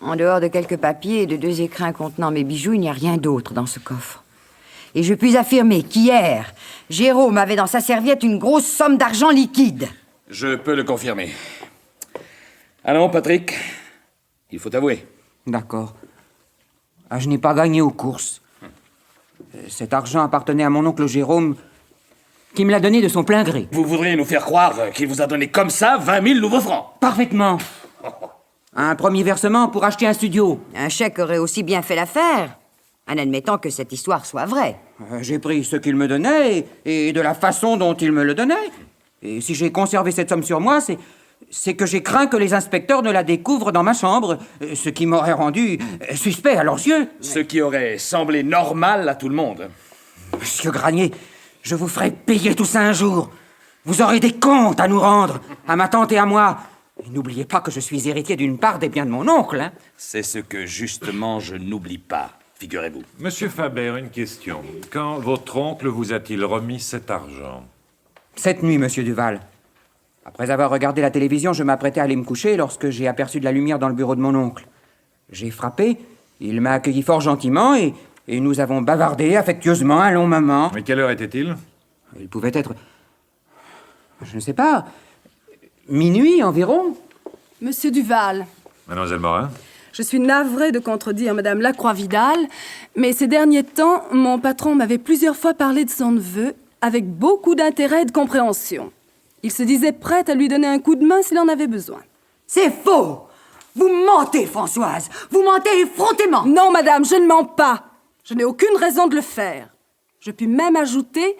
En dehors de quelques papiers et de 2 écrins contenant mes bijoux, il n'y a rien d'autre dans ce coffre. Et je puis affirmer qu'hier, Jérôme avait dans sa serviette une grosse somme d'argent liquide. Je peux le confirmer. Allons, Patrick. Il faut avouer. D'accord. Ah, je n'ai pas gagné aux courses. Cet argent appartenait à mon oncle Jérôme, qui me l'a donné de son plein gré. Vous voudriez nous faire croire qu'il vous a donné comme ça 20 000 nouveaux francs? Parfaitement. Un premier versement pour acheter un studio. Un chèque aurait aussi bien fait l'affaire, en admettant que cette histoire soit vraie. J'ai pris ce qu'il me donnait et de la façon dont il me le donnait. Et si j'ai conservé cette somme sur moi, c'est que j'ai craint que les inspecteurs ne la découvrent dans ma chambre, ce qui m'aurait rendu suspect à leurs yeux. Ce qui aurait semblé normal à tout le monde. Monsieur Granier, je vous ferai payer tout ça un jour. Vous aurez des comptes à nous rendre, à ma tante et à moi. Et n'oubliez pas que je suis héritier d'une part des biens de mon oncle, hein. C'est ce que, justement, je n'oublie pas, figurez-vous. Monsieur Faber, une question. Quand votre oncle vous a-t-il remis cet argent? Cette nuit, monsieur Duval. Après avoir regardé la télévision, je m'apprêtais à aller me coucher lorsque j'ai aperçu de la lumière dans le bureau de mon oncle. J'ai frappé, il m'a accueilli fort gentiment et nous avons bavardé affectueusement un long moment. Mais quelle heure était-il? Il pouvait être... je ne sais pas... minuit environ. Monsieur Duval, Mademoiselle Morin? je suis navrée de contredire Madame Lacroix-Vidal, mais ces derniers temps, mon patron m'avait plusieurs fois parlé de son neveu avec beaucoup d'intérêt et de compréhension. Il se disait prêt à lui donner un coup de main s'il en avait besoin. C'est faux! Vous mentez, Françoise! Vous mentez effrontément! Non, madame, je ne mens pas. Je n'ai aucune raison de le faire. Je puis même ajouter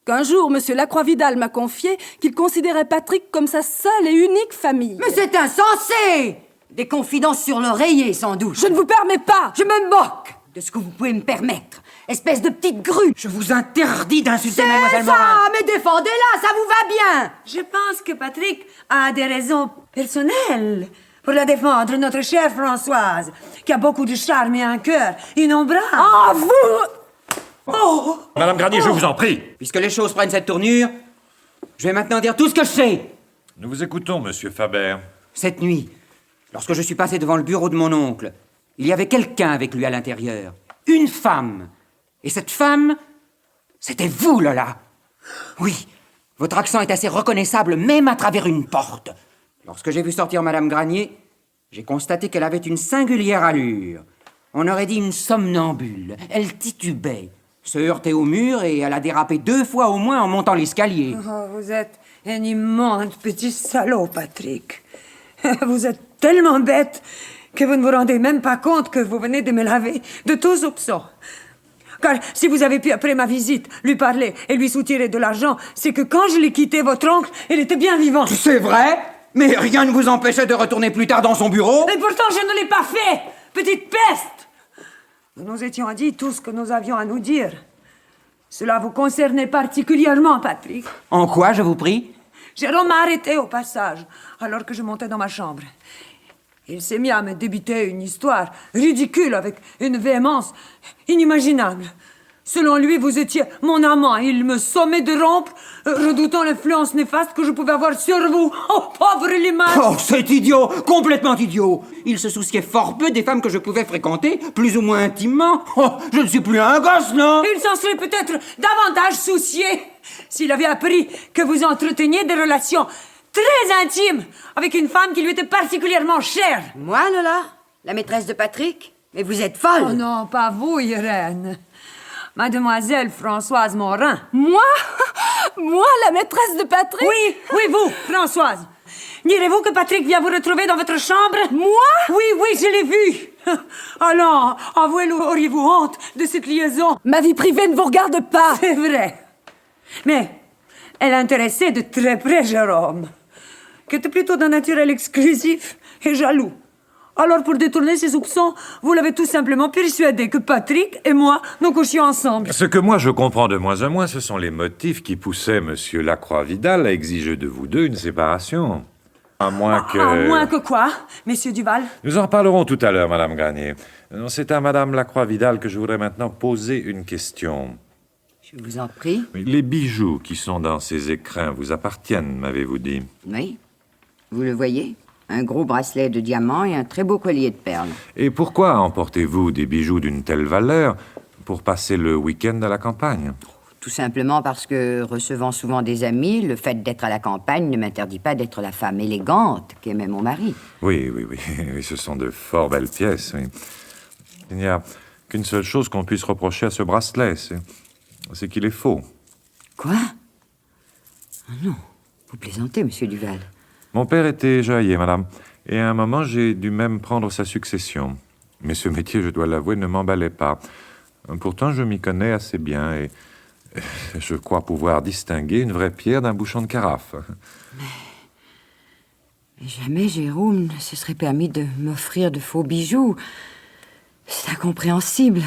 qu'un jour, Monsieur Lacroix-Vidal m'a confié qu'il considérait Patrick comme sa seule et unique famille. Mais c'est insensé! Des confidences sur l'oreiller, sans doute. Je ne vous permets pas! Je me moque de ce que vous pouvez me permettre. Espèce de petite grue! Je vous interdis d'insulter C'est Mademoiselle ça! Morin. Mais défendez-la, ça vous va bien! Je pense que Patrick a des raisons personnelles pour la défendre, notre chère Françoise, qui a beaucoup de charme et un cœur innombrable. Ah, vous! Oh! Madame Granier, je vous en prie. Puisque les choses prennent cette tournure, je vais maintenant dire tout ce que je sais. Nous vous écoutons, monsieur Faber. Cette nuit, lorsque je suis passé devant le bureau de mon oncle, il y avait quelqu'un avec lui à l'intérieur. Une femme. Et cette femme, c'était vous, Lola. Oui, votre accent est assez reconnaissable, même à travers une porte. Lorsque j'ai vu sortir Madame Granier, j'ai constaté qu'elle avait une singulière allure. On aurait dit une somnambule. Elle titubait, se heurtait au mur et elle a dérapé 2 fois au moins en montant l'escalier. Oh, vous êtes un immonde petit salaud, Patrick. Vous êtes tellement bête que vous ne vous rendez même pas compte que vous venez de me laver de tout soupçon. Car si vous avez pu, après ma visite, lui parler et lui soutirer de l'argent, c'est que quand je l'ai quitté, votre oncle, il était bien vivant. C'est vrai? Mais rien ne vous empêchait de retourner plus tard dans son bureau? Et pourtant, je ne l'ai pas fait, petite peste. Nous nous étions dit tout ce que nous avions à nous dire. Cela vous concernait particulièrement, Patrick. En quoi, je vous prie? Jérôme m'a arrêté au passage, alors que je montais dans ma chambre. Il s'est mis à me débiter une histoire ridicule avec une véhémence inimaginable. Selon lui, vous étiez mon amant. Il me sommait de rompre, redoutant l'influence néfaste que je pouvais avoir sur vous. Oh, pauvre Limace! Oh, c'est idiot! Complètement idiot! Il se souciait fort peu des femmes que je pouvais fréquenter, plus ou moins intimement. Oh, je ne suis plus un gosse, non? Il s'en serait peut-être davantage soucié s'il avait appris que vous entreteniez des relations très intimes avec une femme qui lui était particulièrement chère. Moi, Lola? La maîtresse de Patrick? Mais vous êtes folle! Oh non, pas vous, Irène. Mademoiselle Françoise Morin. Moi? Moi, la maîtresse de Patrick? Oui, vous, Françoise. Direz-vous que Patrick vient vous retrouver dans votre chambre? Moi? Oui, je l'ai vu. Alors, avouez-le, auriez-vous honte de cette liaison? Ma vie privée ne vous regarde pas. C'est vrai. Mais elle intéressait de très près Jérôme, qui était plutôt d'un naturel exclusif et jaloux. Alors, pour détourner ses soupçons, vous l'avez tout simplement persuadé que Patrick et moi, nous couchions ensemble. Ce que moi je comprends de moins en moins, ce sont les motifs qui poussaient Monsieur Lacroix-Vidal à exiger de vous deux une séparation. À moins que... À moins que quoi, Messieurs Duval? Nous en reparlerons tout à l'heure, Madame Granier. C'est à Madame Lacroix-Vidal que je voudrais maintenant poser une question. Je vous en prie. Les bijoux qui sont dans ces écrins vous appartiennent, m'avez-vous dit? Oui. Vous le voyez? Un gros bracelet de diamants et un très beau collier de perles. Et pourquoi emportez-vous des bijoux d'une telle valeur pour passer le week-end à la campagne? Tout simplement parce que, recevant souvent des amis, le fait d'être à la campagne ne m'interdit pas d'être la femme élégante qu'aimait mon mari. Oui, ce sont de fort belles pièces, oui. Il n'y a qu'une seule chose qu'on puisse reprocher à ce bracelet, c'est qu'il est faux. Quoi? Ah non, vous plaisantez, Monsieur Duval. Mon père était joaillier, madame, et à un moment, j'ai dû même prendre sa succession. Mais ce métier, je dois l'avouer, ne m'emballait pas. Pourtant, je m'y connais assez bien, et je crois pouvoir distinguer une vraie pierre d'un bouchon de carafe. Mais jamais Jérôme ne se serait permis de m'offrir de faux bijoux. C'est incompréhensible.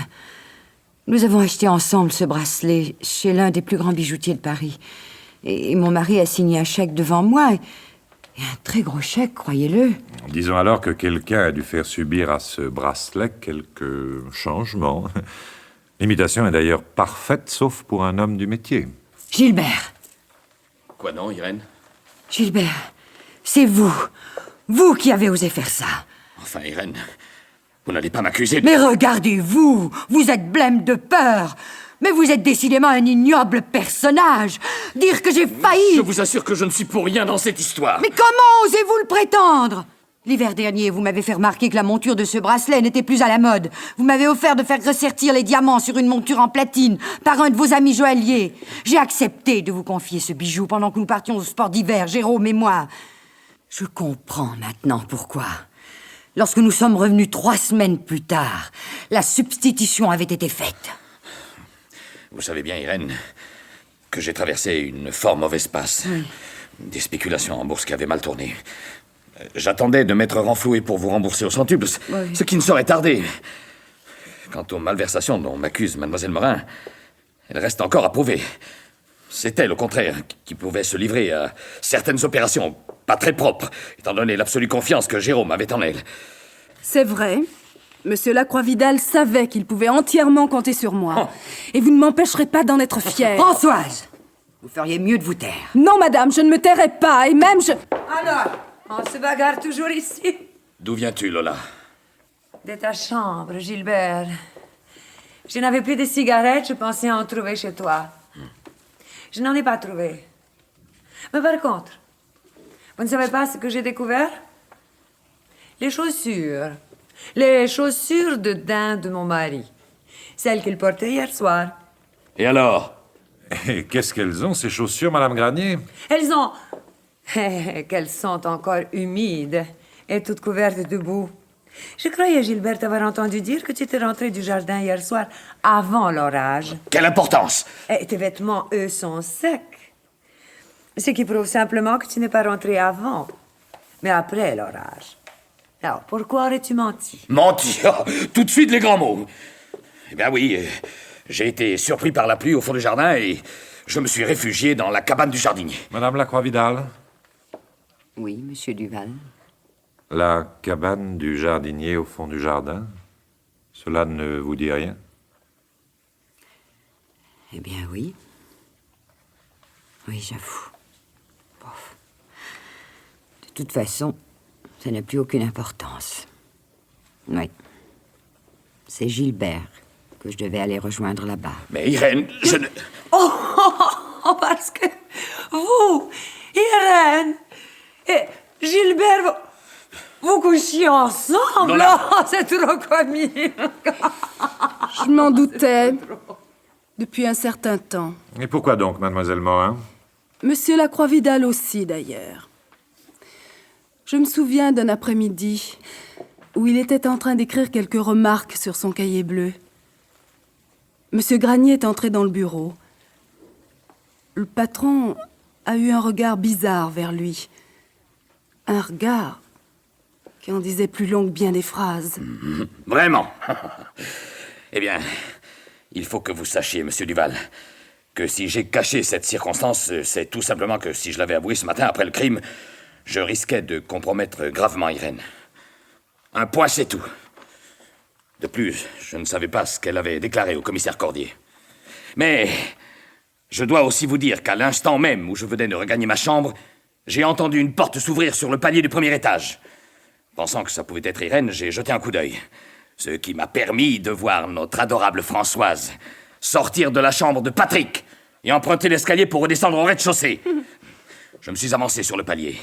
Nous avons acheté ensemble ce bracelet chez l'un des plus grands bijoutiers de Paris. Et mon mari a signé un chèque devant moi. Et un très gros chèque, croyez-le. Disons alors que quelqu'un a dû faire subir à ce bracelet quelques changements. L'imitation est d'ailleurs parfaite, sauf pour un homme du métier. Gilbert! Quoi non, Irène? Gilbert, c'est vous. Vous qui avez osé faire ça. Enfin, Irène, vous n'allez pas m'accuser de... Mais regardez-vous! Vous êtes blême de peur! Mais vous êtes décidément un ignoble personnage! Dire que j'ai failli... Je vous assure que je ne suis pour rien dans cette histoire. Mais comment osez-vous le prétendre? L'hiver dernier, vous m'avez fait remarquer que la monture de ce bracelet n'était plus à la mode. Vous m'avez offert de faire ressertir les diamants sur une monture en platine par un de vos amis joailliers. J'ai accepté de vous confier ce bijou pendant que nous partions au sport d'hiver, Jérôme et moi. Je comprends maintenant pourquoi. Lorsque nous sommes revenus 3 semaines plus tard, la substitution avait été faite. Vous savez bien, Irène, que j'ai traversé une fort mauvaise passe. Oui. Des spéculations en bourse qui avaient mal tourné. J'attendais de m'être renfloué pour vous rembourser au centuple, ce qui ne saurait tarder. Quant aux malversations dont m'accuse Mademoiselle Morin, elles restent encore à prouver. C'est elle, au contraire, qui pouvait se livrer à certaines opérations pas très propres, étant donné l'absolue confiance que Jérôme avait en elle. C'est vrai. Monsieur Lacroix-Vidal savait qu'il pouvait entièrement compter sur moi. Oh. Et vous ne m'empêcherez pas d'en être fière. Françoise, vous feriez mieux de vous taire. Non, madame, je ne me tairai pas, et même je... Alors, on se bagarre toujours ici? D'où viens-tu, Lola? De ta chambre, Gilbert. Je n'avais plus de cigarettes, je pensais en trouver chez toi. Je n'en ai pas trouvé. Mais par contre, vous ne savez pas ce que j'ai découvert? Les chaussures. Les chaussures de daim de mon mari. Celles qu'il portait hier soir. Et alors? Et qu'est-ce qu'elles ont, ces chaussures, Madame Granier? Elles ont... qu'elles sont encore humides et toutes couvertes de boue. Je croyais, Gilbert, avoir entendu dire que tu étais rentré du jardin hier soir avant l'orage. Quelle importance? Et tes vêtements, eux, sont secs. Ce qui prouve simplement que tu n'es pas rentré avant, mais après l'orage. Alors, pourquoi aurais-tu menti? Menti? Oh, tout de suite les grands mots. Eh bien oui, J'ai été surpris par la pluie au fond du jardin et je me suis réfugié dans la cabane du jardinier. Madame Lacroix-Vidal, Oui, monsieur Duval. la cabane du jardinier au fond du jardin, cela ne vous dit rien? Eh bien, oui. Oui, j'avoue. Bof. De toute façon, ça n'a plus aucune importance. Oui. C'est Gilbert que je devais aller rejoindre là-bas. Mais Irène, je ne... Parce que vous, Irène et Gilbert, vous couchiez ensemble. Lola. Oh, c'est trop comique. Je m'en doutais. Depuis un certain temps. Et pourquoi donc, mademoiselle Morin? Monsieur Lacroix-Vidal aussi, d'ailleurs. Je me souviens d'un après-midi où il était en train d'écrire quelques remarques sur son cahier bleu. Monsieur Granier est entré dans le bureau. Le patron a eu un regard bizarre vers lui. Un regard qui en disait plus long que bien des phrases. Vraiment. Eh bien, il faut que vous sachiez, monsieur Duval, que si j'ai caché cette circonstance, c'est tout simplement que si je l'avais avoué ce matin après le crime, je risquais de compromettre gravement Irène. Un point, c'est tout. De plus, je ne savais pas ce qu'elle avait déclaré au commissaire Cordier. Mais je dois aussi vous dire qu'à l'instant même où je venais de regagner ma chambre, j'ai entendu une porte s'ouvrir sur le palier du premier étage. Pensant que ça pouvait être Irène, j'ai jeté un coup d'œil. Ce qui m'a permis de voir notre adorable Françoise sortir de la chambre de Patrick et emprunter l'escalier pour redescendre au rez-de-chaussée. Je me suis avancé sur le palier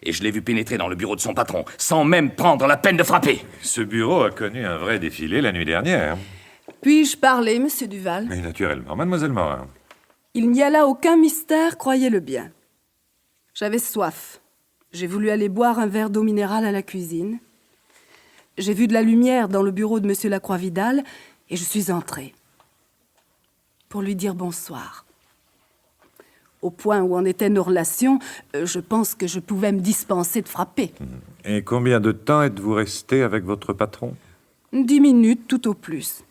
et je l'ai vu pénétrer dans le bureau de son patron sans même prendre la peine de frapper. Ce bureau a connu un vrai défilé la nuit dernière. Puis-je parler, monsieur Duval? Mais naturellement, mademoiselle Morin. Il n'y a là aucun mystère, croyez-le bien. J'avais soif. J'ai voulu aller boire un verre d'eau minérale à la cuisine. J'ai vu de la lumière dans le bureau de monsieur Lacroix-Vidal et je suis entrée. Pour lui dire bonsoir. Au point où en étaient nos relations, je pense que je pouvais me dispenser de frapper. Et combien de temps êtes-vous resté avec votre patron? 10 minutes, tout au plus.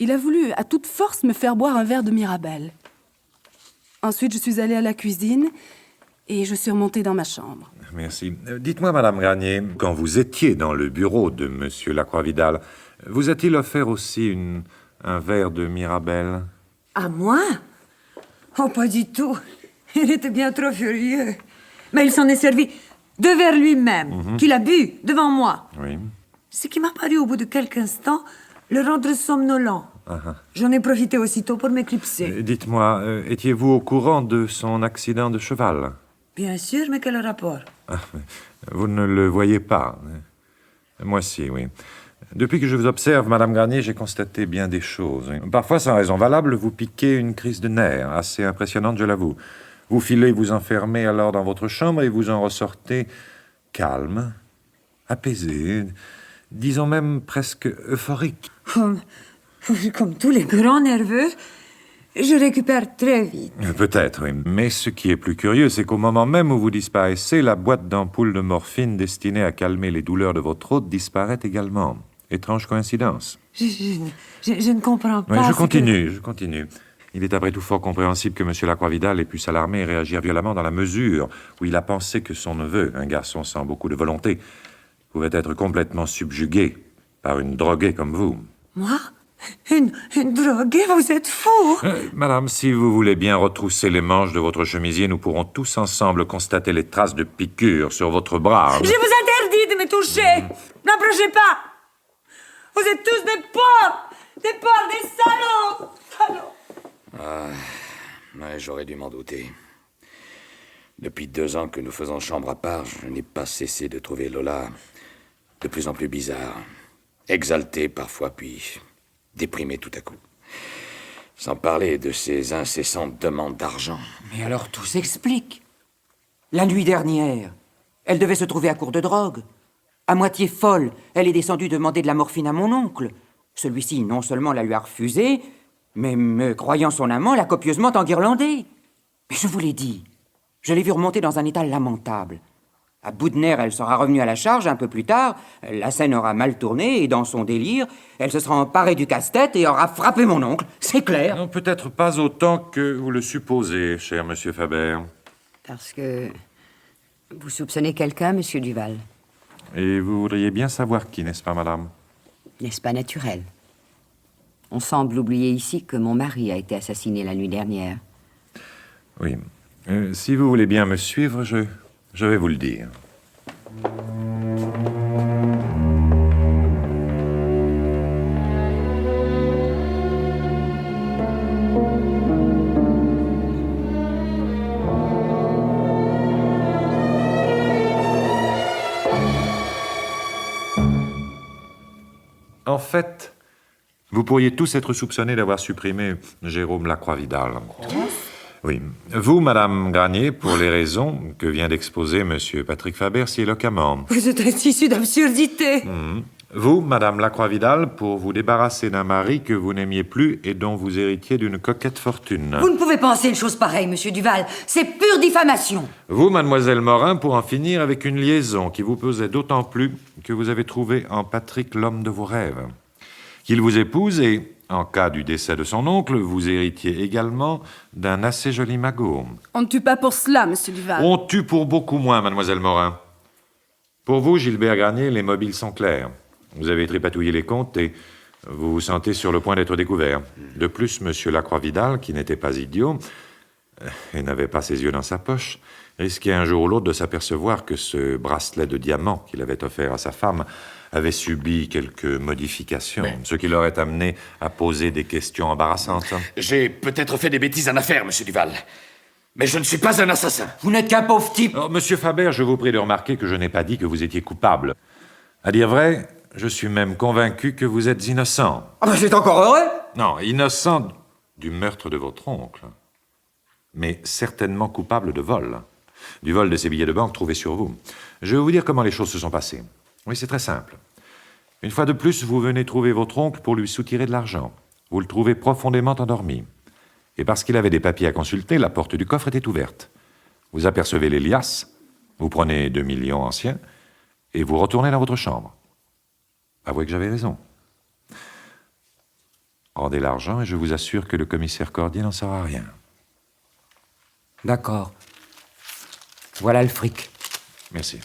Il a voulu, à toute force, me faire boire un verre de Mirabelle. Ensuite, je suis allée à la cuisine et je suis remontée dans ma chambre. Merci. Dites-moi, madame Granier, quand vous étiez dans le bureau de monsieur Lacroix-Vidal, vous a-t-il offert aussi un verre de Mirabelle? À moi? Oh, pas du tout. Il était bien trop furieux. Mais il s'en est servi de vers lui-même, qu'il a bu devant moi. Oui. Ce qui m'a paru au bout de quelques instants le rendre somnolent. J'en ai profité aussitôt pour m'éclipser. Dites-moi, étiez-vous au courant de son accident de cheval? Bien sûr, mais quel rapport? Vous ne le voyez pas. Moi si, oui. Depuis que je vous observe, madame Granier, j'ai constaté bien des choses. Parfois, sans raison valable, vous piquez une crise de nerfs, assez impressionnante, je l'avoue. Vous filez, vous enfermez alors dans votre chambre et vous en ressortez calme, apaisé, disons même presque euphorique. Comme tous les grands nerveux, je récupère très vite. Peut-être, oui. Mais ce qui est plus curieux, c'est qu'au moment même où vous disparaissez, la boîte d'ampoules de morphine destinée à calmer les douleurs de votre hôte disparaît également. Étrange coïncidence. Je ne comprends pas. Oui, je continue. Il est après tout fort compréhensible que M. Lacroix-Vidal ait pu s'alarmer et réagir violemment dans la mesure où il a pensé que son neveu, un garçon sans beaucoup de volonté, pouvait être complètement subjugué par une droguée comme vous. Moi? Une droguée? Vous êtes fou! Madame, si vous voulez bien retrousser les manches de votre chemisier, nous pourrons tous ensemble constater les traces de piqûres sur votre bras. Je vous interdis de me toucher! N'approchez pas! Vous êtes tous des porcs! Des salauds! Ouais, j'aurais dû m'en douter. Depuis 2 ans que nous faisons chambre à part, je n'ai pas cessé de trouver Lola de plus en plus bizarre. Exaltée parfois, puis déprimée tout à coup. Sans parler de ses incessantes demandes d'argent. Mais alors tout s'explique. La nuit dernière, elle devait se trouver à court de drogue. À moitié folle, elle est descendue demander de la morphine à mon oncle. Celui-ci, non seulement la lui a refusée, mais me croyant son amant, l'a copieusement enguirlandée. Mais je vous l'ai dit, je l'ai vue remonter dans un état lamentable. À bout de nerfs, elle sera revenue à la charge un peu plus tard. La scène aura mal tourné et dans son délire, elle se sera emparée du casse-tête et aura frappé mon oncle. C'est clair. Non, peut-être pas autant que vous le supposez, cher monsieur Faber. Parce que vous soupçonnez quelqu'un, monsieur Duval. Et vous voudriez bien savoir qui, n'est-ce pas, madame? N'est-ce pas naturel? On semble oublier ici que mon mari a été assassiné la nuit dernière. Oui. Si vous voulez bien me suivre, je vais vous le dire. En fait, vous pourriez tous être soupçonnés d'avoir supprimé Jérôme Lacroix-Vidal. Oui. Vous, Madame Granier, pour les raisons que vient d'exposer Monsieur Patrick Faber si éloquemment. Vous êtes un tissu d'absurdité. Vous, Madame Lacroix-Vidal, pour vous débarrasser d'un mari que vous n'aimiez plus et dont vous héritiez d'une coquette fortune. Vous ne pouvez penser une chose pareille, monsieur Duval. C'est pure diffamation. Vous, Mademoiselle Morin, pour en finir avec une liaison qui vous pesait d'autant plus que vous avez trouvé en Patrick l'homme de vos rêves. Qu'il vous épouse et, en cas du décès de son oncle, vous héritiez également d'un assez joli magot. On ne tue pas pour cela, monsieur Duval. On tue pour beaucoup moins, Mademoiselle Morin. Pour vous, Gilbert Granier, les mobiles sont clairs. Vous avez tripatouillé les comptes et vous vous sentez sur le point d'être découvert. De plus, Monsieur Lacroix-Vidal, qui n'était pas idiot et n'avait pas ses yeux dans sa poche, risquait un jour ou l'autre de s'apercevoir que ce bracelet de diamant qu'il avait offert à sa femme avait subi quelques modifications, ce qui l'aurait amené à poser des questions embarrassantes. J'ai peut-être fait des bêtises en affaires, monsieur Duval. Mais je ne suis pas un assassin. Vous n'êtes qu'un pauvre type. Oh, Monsieur Faber, je vous prie de remarquer que je n'ai pas dit que vous étiez coupable. À dire vrai, je suis même convaincu que vous êtes innocent. Ah ben c'est encore heureux. Non, innocent du meurtre de votre oncle. Mais certainement coupable de vol. Du vol de ces billets de banque trouvés sur vous. Je vais vous dire comment les choses se sont passées. Oui, c'est très simple. Une fois de plus, vous venez trouver votre oncle pour lui soutirer de l'argent. Vous le trouvez profondément endormi. Et parce qu'il avait des papiers à consulter, la porte du coffre était ouverte. Vous apercevez les liasses, vous prenez 2 millions anciens, et vous retournez dans votre chambre. Avouez que j'avais raison. Rendez l'argent et je vous assure que le commissaire Cordier n'en saura rien. D'accord. Voilà le fric. Merci.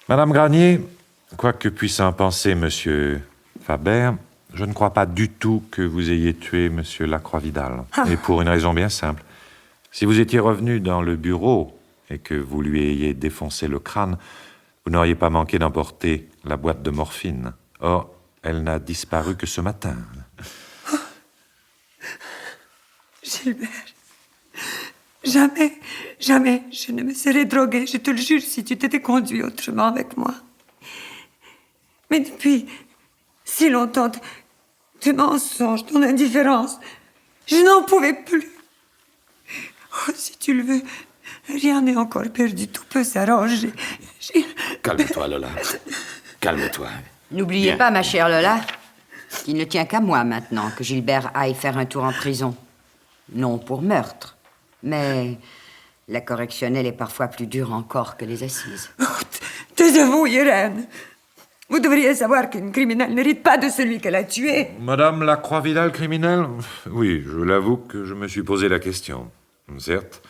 Madame Granier, quoi que puisse en penser Monsieur Faber, je ne crois pas du tout que vous ayez tué Monsieur Lacroix-Vidal. Et pour une raison bien simple. Si vous étiez revenu dans le bureau et que vous lui ayez défoncé le crâne, vous n'auriez pas manqué d'emporter la boîte de morphine. Or, elle n'a disparu que ce matin. Gilbert, jamais, jamais je ne me serais droguée, je te le jure, si tu t'étais conduit autrement avec moi. Mais depuis si longtemps, tes mensonges, ton indifférence, je n'en pouvais plus. Oh, si tu le veux, rien n'est encore perdu, tout peut s'arranger. Calme-toi, Lola. Calme-toi. N'oubliez pas, ma chère Lola, qu'il ne tient qu'à moi maintenant que Gilbert aille faire un tour en prison. Non pour meurtre, mais la correctionnelle est parfois plus dure encore que les assises. Oh, taisez-vous, Irène. Vous devriez savoir qu'une criminelle n'hérite pas de celui qu'elle a tué. Madame Lacroix-Vidal, criminelle? Oui, je l'avoue que je me suis posé la question. Certes,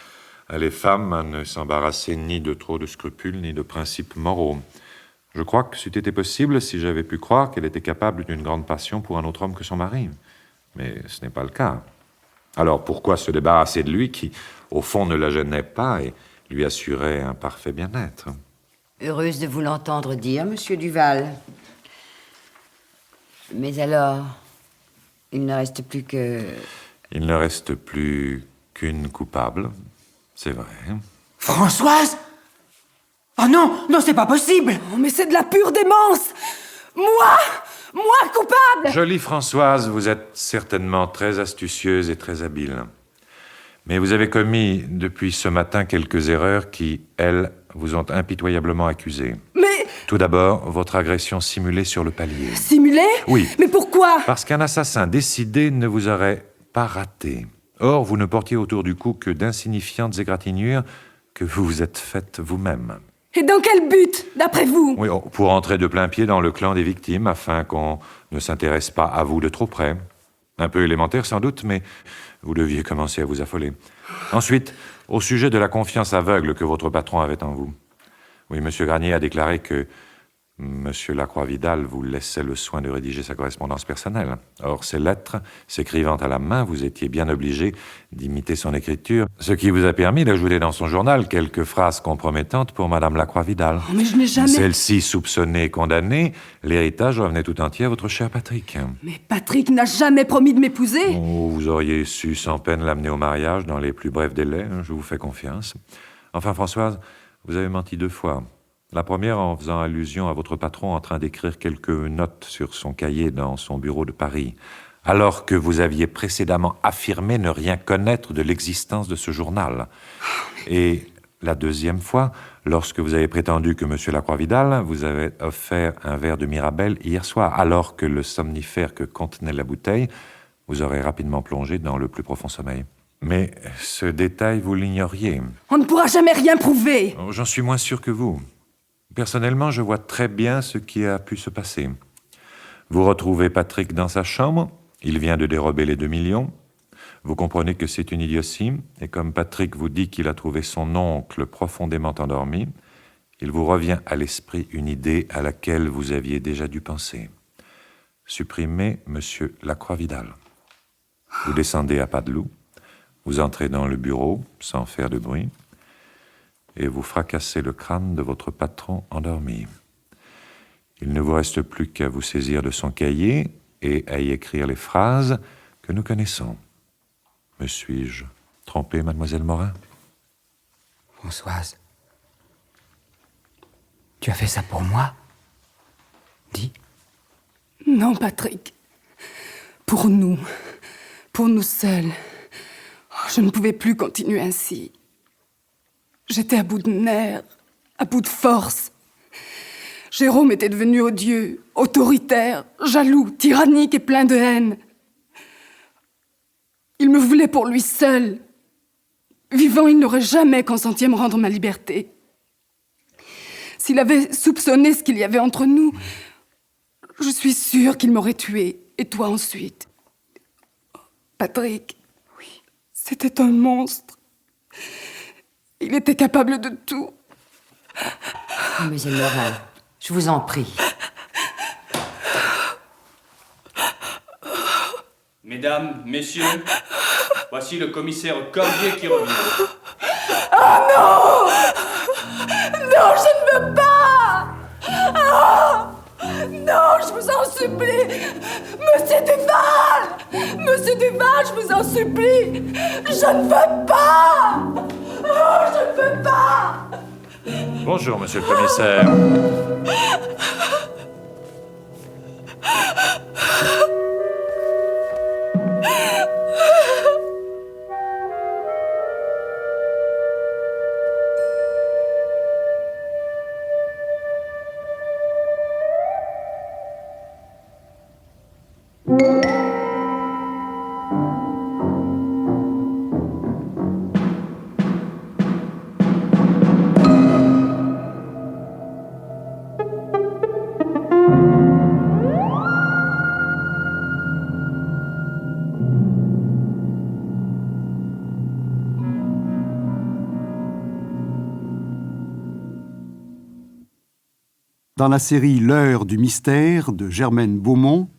elle est femme à ne s'embarrasser ni de trop de scrupules, ni de principes moraux. Je crois que c'eût été possible si j'avais pu croire qu'elle était capable d'une grande passion pour un autre homme que son mari. Mais ce n'est pas le cas. Alors pourquoi se débarrasser de lui qui, au fond, ne la gênait pas et lui assurait un parfait bien-être? Heureuse de vous l'entendre dire, monsieur Duval. Mais alors, il ne reste plus que... Il ne reste plus qu'une coupable, c'est vrai. Françoise? Oh non, non, c'est pas possible. Oh, mais c'est de la pure démence. Moi coupable. Jolie Françoise, vous êtes certainement très astucieuse et très habile. Mais vous avez commis depuis ce matin quelques erreurs qui, elles, vous ont impitoyablement accusé. Mais... Tout d'abord, votre agression simulée sur le palier. Simulée? Oui. Mais pourquoi? Parce qu'un assassin décidé ne vous aurait pas raté. Or, vous ne portiez autour du cou que d'insignifiantes égratignures que vous vous êtes faite vous-même. Et dans quel but, d'après vous? Oui, pour entrer de plein pied dans le clan des victimes, afin qu'on ne s'intéresse pas à vous de trop près. Un peu élémentaire sans doute, mais vous deviez commencer à vous affoler. Ensuite, au sujet de la confiance aveugle que votre patron avait en vous. Oui, M. Granier a déclaré que M. Lacroix-Vidal vous laissait le soin de rédiger sa correspondance personnelle. Or, ces lettres, s'écrivant à la main, vous étiez bien obligé d'imiter son écriture, ce qui vous a permis d'ajouter dans son journal quelques phrases compromettantes pour Mme Lacroix-Vidal. Oh, mais je n'ai jamais... Celle-ci soupçonnée et condamnée, l'héritage revenait tout entier à votre cher Patrick. Mais Patrick n'a jamais promis de m'épouser. Oh, vous auriez su sans peine l'amener au mariage dans les plus brefs délais, je vous fais confiance. Enfin, Françoise, vous avez menti 2 fois. La première en faisant allusion à votre patron en train d'écrire quelques notes sur son cahier dans son bureau de Paris, alors que vous aviez précédemment affirmé ne rien connaître de l'existence de ce journal. Et la deuxième fois, lorsque vous avez prétendu que M. Lacroix-Vidal vous avait offert un verre de Mirabelle hier soir, alors que le somnifère que contenait la bouteille vous aurait rapidement plongé dans le plus profond sommeil. Mais ce détail, vous l'ignoriez. On ne pourra jamais rien prouver. Oh, j'en suis moins sûr que vous. Personnellement, je vois très bien ce qui a pu se passer. Vous retrouvez Patrick dans sa chambre, il vient de dérober les 2 millions. Vous comprenez que c'est une idiotie, et comme Patrick vous dit qu'il a trouvé son oncle profondément endormi, il vous revient à l'esprit une idée à laquelle vous aviez déjà dû penser. Supprimer M. Lacroix-Vidal. Vous descendez à pas de loup, vous entrez dans le bureau sans faire de bruit, et vous fracassez le crâne de votre patron endormi. Il ne vous reste plus qu'à vous saisir de son cahier et à y écrire les phrases que nous connaissons. Me suis-je trompé, mademoiselle Morin? Françoise, tu as fait ça pour moi? Dis. Non, Patrick. Pour nous seuls. Oh, je ne pouvais plus continuer ainsi. J'étais à bout de nerfs, à bout de force. Jérôme était devenu odieux, autoritaire, jaloux, tyrannique et plein de haine. Il me voulait pour lui seul. Vivant, il n'aurait jamais consenti à me rendre ma liberté. S'il avait soupçonné ce qu'il y avait entre nous, je suis sûre qu'il m'aurait tuée, et toi ensuite. Patrick, oui, c'était un monstre. Il était capable de tout. Mademoiselle Morin, je vous en prie. Mesdames, messieurs, voici le commissaire Cordier qui revient. Oh non! Non, je ne veux pas! Oh! Non, je vous en supplie! Monsieur Duval! Monsieur Duval, je vous en supplie! Je ne veux pas! Oh, je ne veux pas! Bonjour, monsieur le commissaire. Dans la série L'heure du mystère de Germaine Beaumont,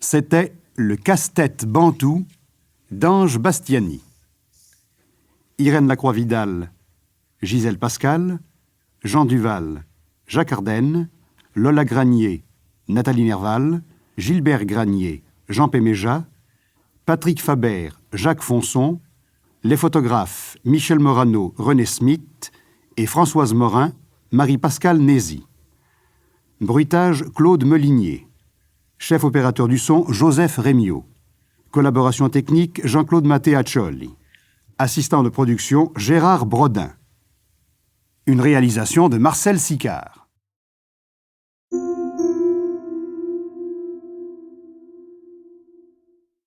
c'était Le casse-tête bantou d'Ange Bastiani. Irène Lacroix-Vidal, Gisèle Pascal, Jean Duval, Jacques Ardenne, Lola Granier, Nathalie Nerval, Gilbert Granier, Jean Péméja, Patrick Faber, Jacques Fonson, les photographes Michel Morano, René Smith et Françoise Morin, Marie-Pascale Nézy. Bruitage Claude Melinier. Chef opérateur du son Joseph Rémiot. Collaboration technique Jean-Claude Matteaccioli. Assistant de production Gérard Brodin. Une réalisation de Marcel Sicard.